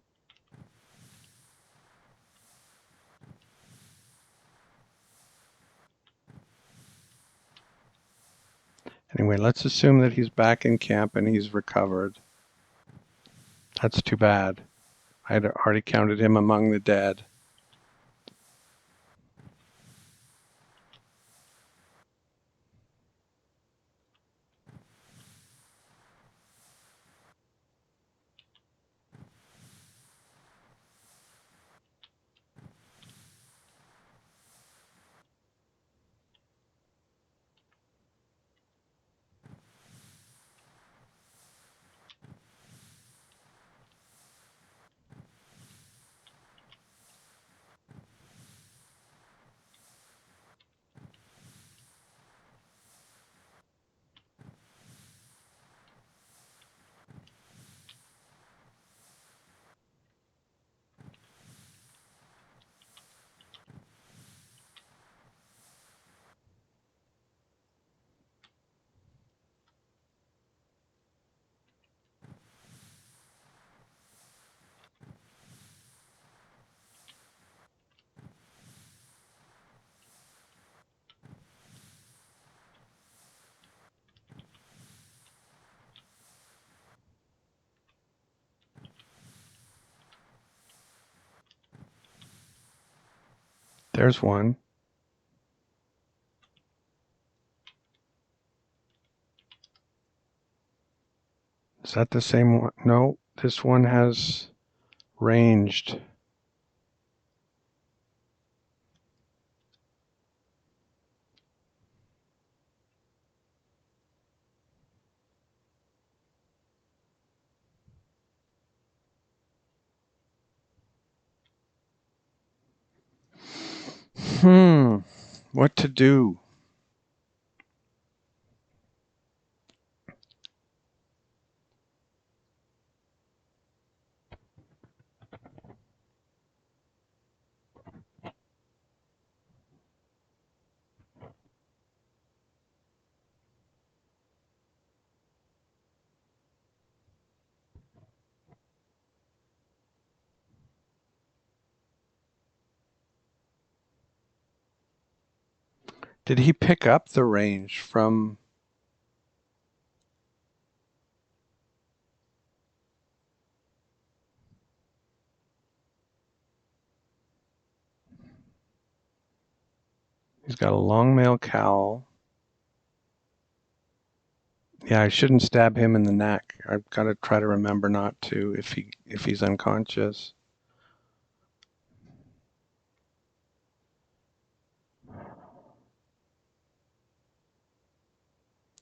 Anyway, let's assume that he's back in camp and he's recovered. That's too bad. I'd already counted him among the dead. There's one. Is that the same one? No, this one has ranged. What to do? Did he pick up the range from... He's got a long male cowl. Yeah, I shouldn't stab him in the neck. I've got to try to remember not to if he's unconscious.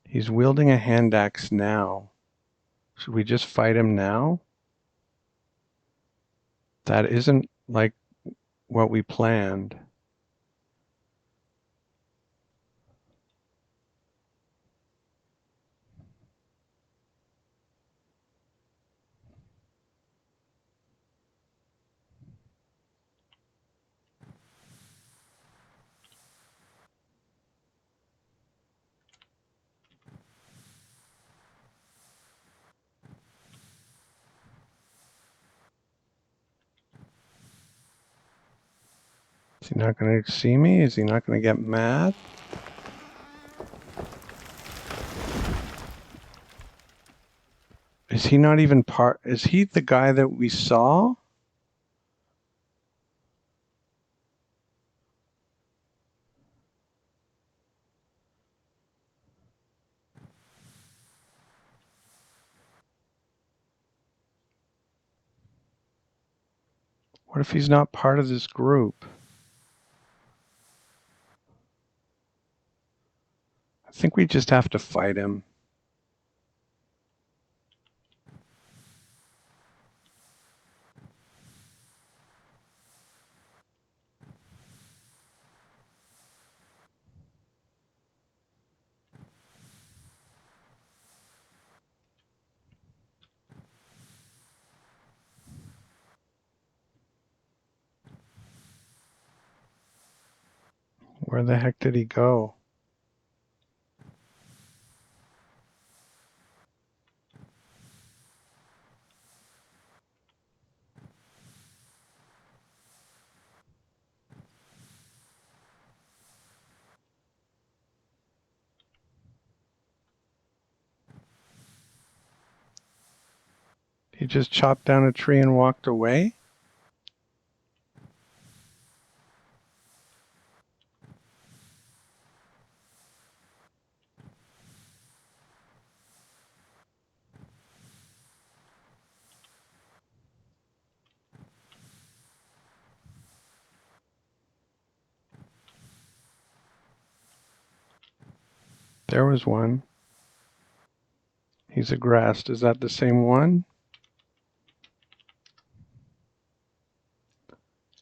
He's wielding a hand axe now. Should we just fight him now? That isn't like what we planned. Is he not going to see me? Is he not going to get mad? Is he not even part? Is he the guy that we saw? What if he's not part of this group? I think we just have to fight him. Where the heck did he go? He just chopped down a tree and walked away? There was one. He's aggressed. Is that the same one?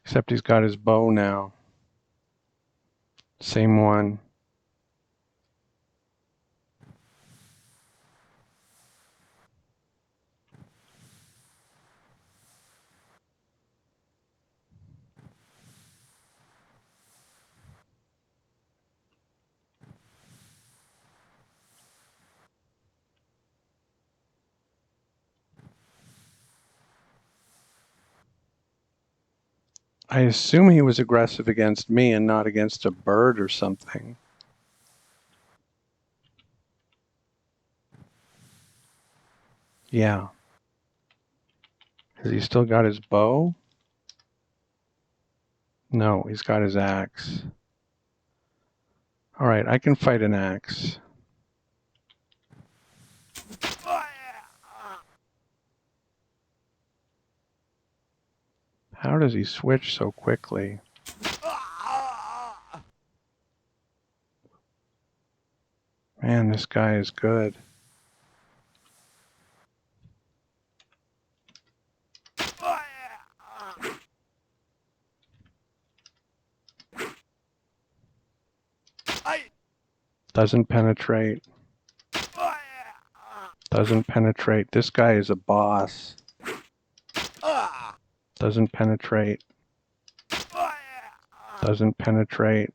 Except he's got his bow now. Same one. I assume he was aggressive against me and not against a bird or something. Yeah. Has he still got his bow? No, he's got his axe. All right, I can fight an axe. How does he switch so quickly? Man, this guy is good. Doesn't penetrate. Doesn't penetrate. This guy is a boss. Doesn't penetrate. Doesn't penetrate.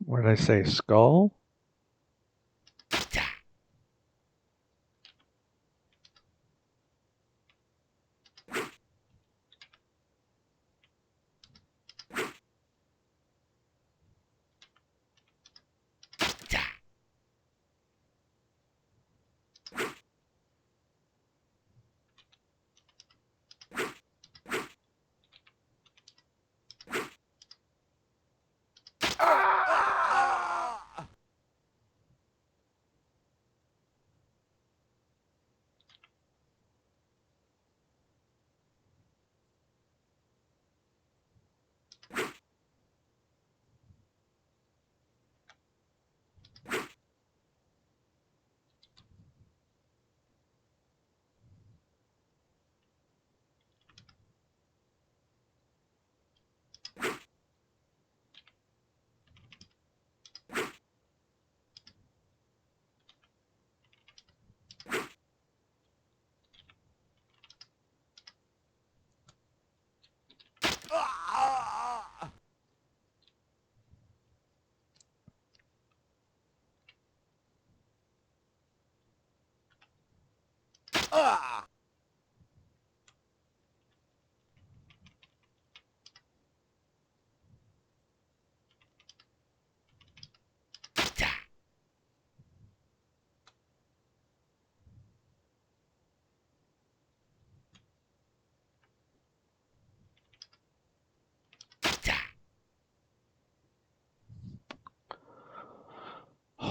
What did I say? Skull?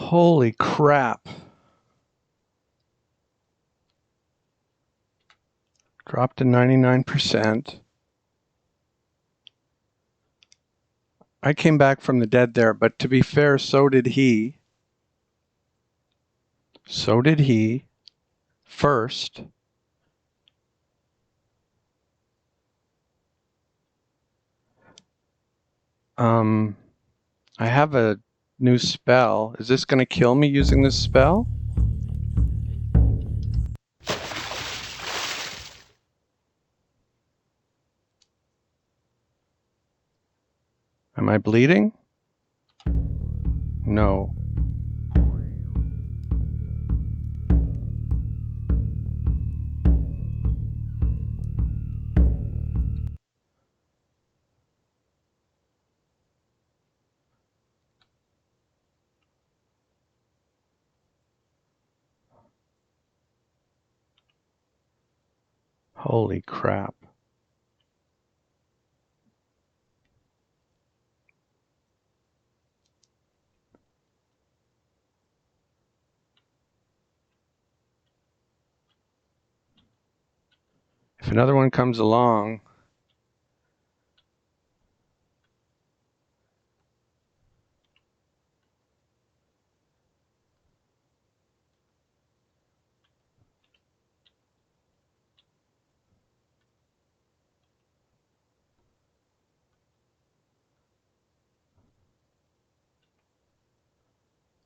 Holy crap. Dropped to 99%. I came back from the dead there, but to be fair, so did he. So did he. First. I have a new spell. Is this going to kill me using this spell? Am I bleeding? No. Holy crap. If another one comes along,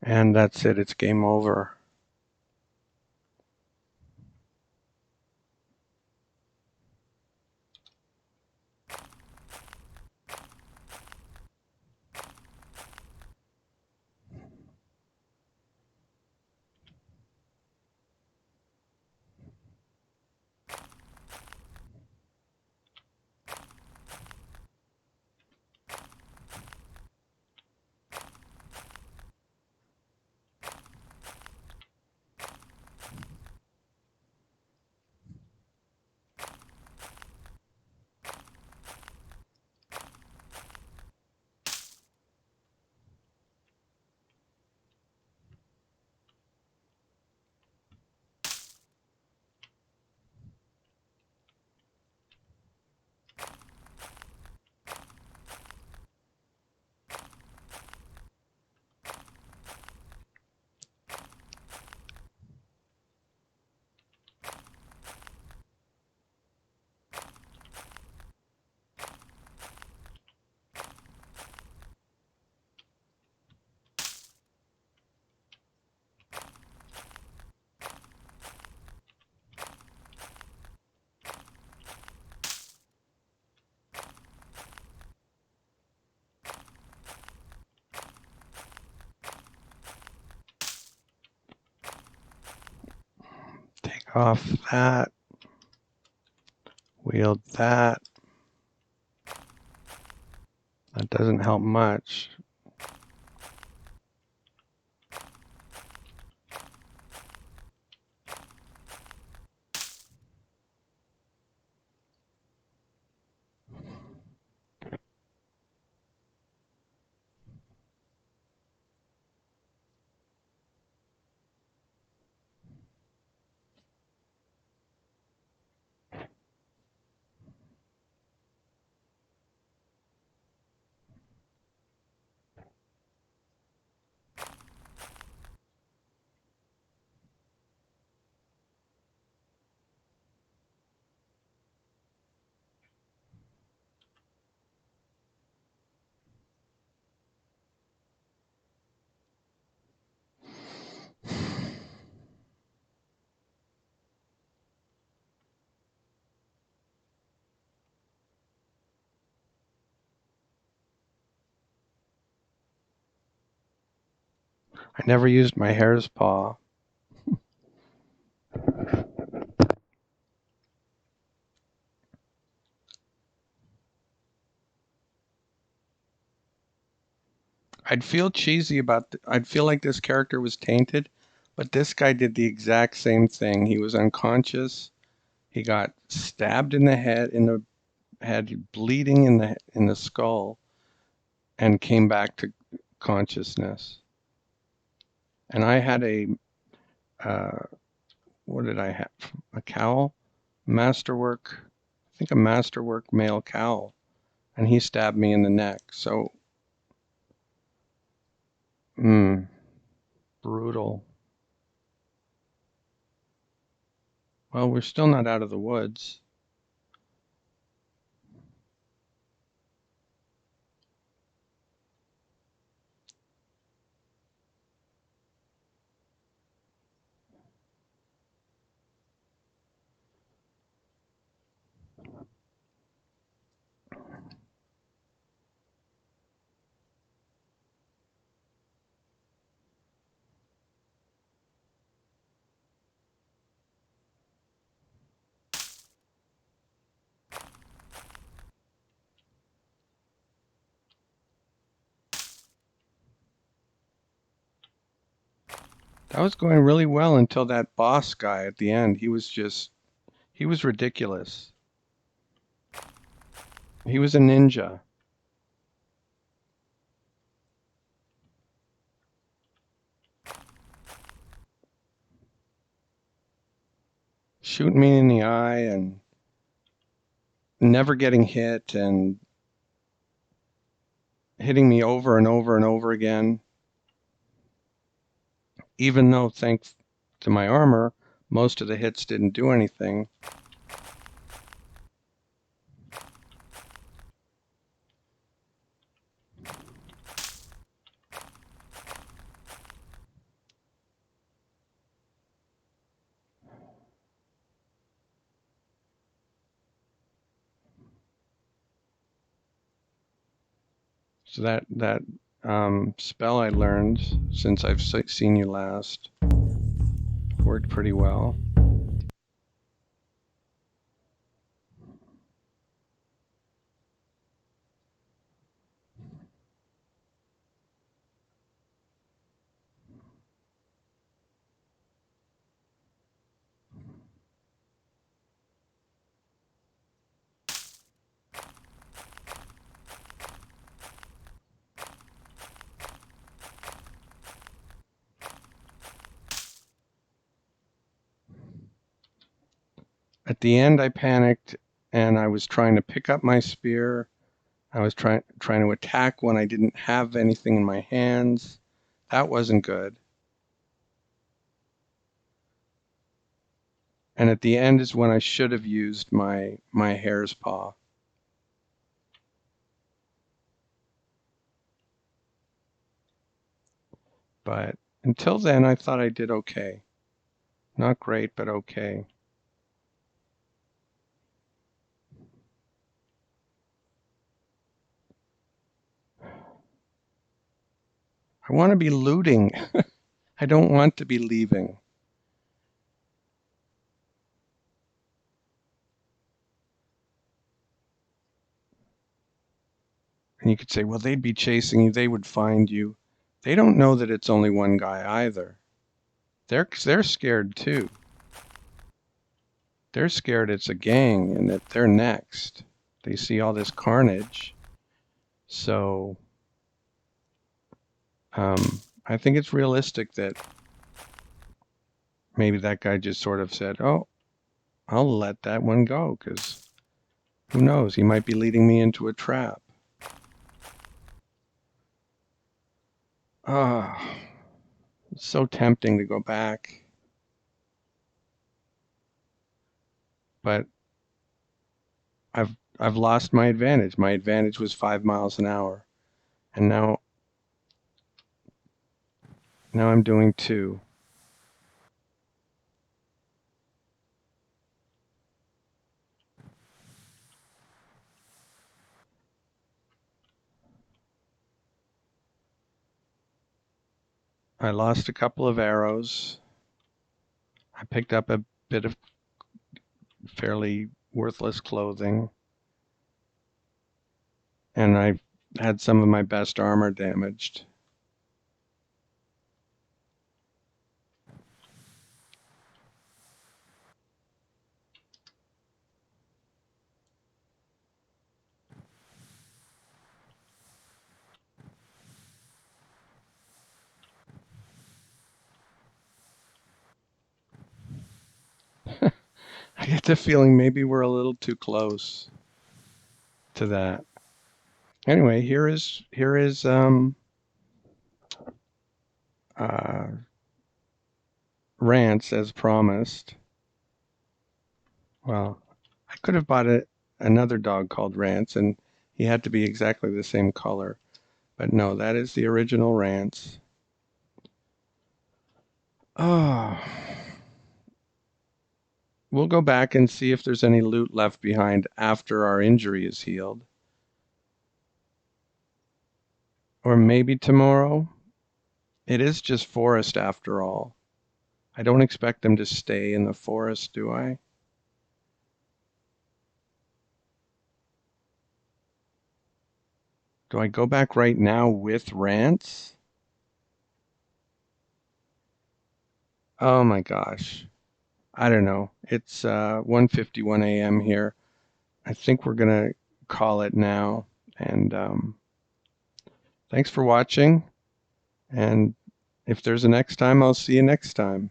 and that's it, it's game over. Take off that. Wield that. That doesn't help much. I never used my hare's paw. I'd feel cheesy about I'd feel like this character was tainted, but this guy did the exact same thing. He was unconscious. He got stabbed in the head, bleeding in the skull, and came back to consciousness. And I had what did I have? A cowl? Masterwork, I think a Masterwork male cowl. And he stabbed me in the neck. So, brutal. Well, we're still not out of the woods. That was going really well until that boss guy at the end. He was ridiculous. He was a ninja. Shooting me in the eye and never getting hit and hitting me over and over and over again. Even though, thanks to my armor, most of the hits didn't do anything. So that spell I learned since I've seen you last worked pretty well. At the end, I panicked and I was trying to pick up my spear. I was trying to attack when I didn't have anything in my hands. That wasn't good. And at the end is when I should have used my hare's paw. But until then, I thought I did okay. Not great, but okay. I want to be looting. I don't want to be leaving. And you could say, well, they'd be chasing you. They would find you. They don't know that it's only one guy either. They're scared too. They're scared it's a gang and that they're next. They see all this carnage. So I think it's realistic that maybe that guy just sort of said, oh, I'll let that one go because who knows? He might be leading me into a trap. Ah, it's so tempting to go back. But I've lost my advantage. My advantage was 5 miles an hour. And now I'm doing 2. I lost a couple of arrows. I picked up a bit of fairly worthless clothing. And I had some of my best armor damaged. I get the feeling maybe we're a little too close to that. Anyway, here is uh, Rance as promised. Well, I could have bought another dog called Rance, and he had to be exactly the same color. But no, that is the original Rance. Oh, we'll go back and see if there's any loot left behind after our injury is healed. Or maybe tomorrow. It is just forest after all. I don't expect them to stay in the forest, do I? Do I go back right now with Rance? Oh my gosh. I don't know. It's 1:51 a.m. here. I think we're gonna call it now. And thanks for watching. And if there's a next time, I'll see you next time.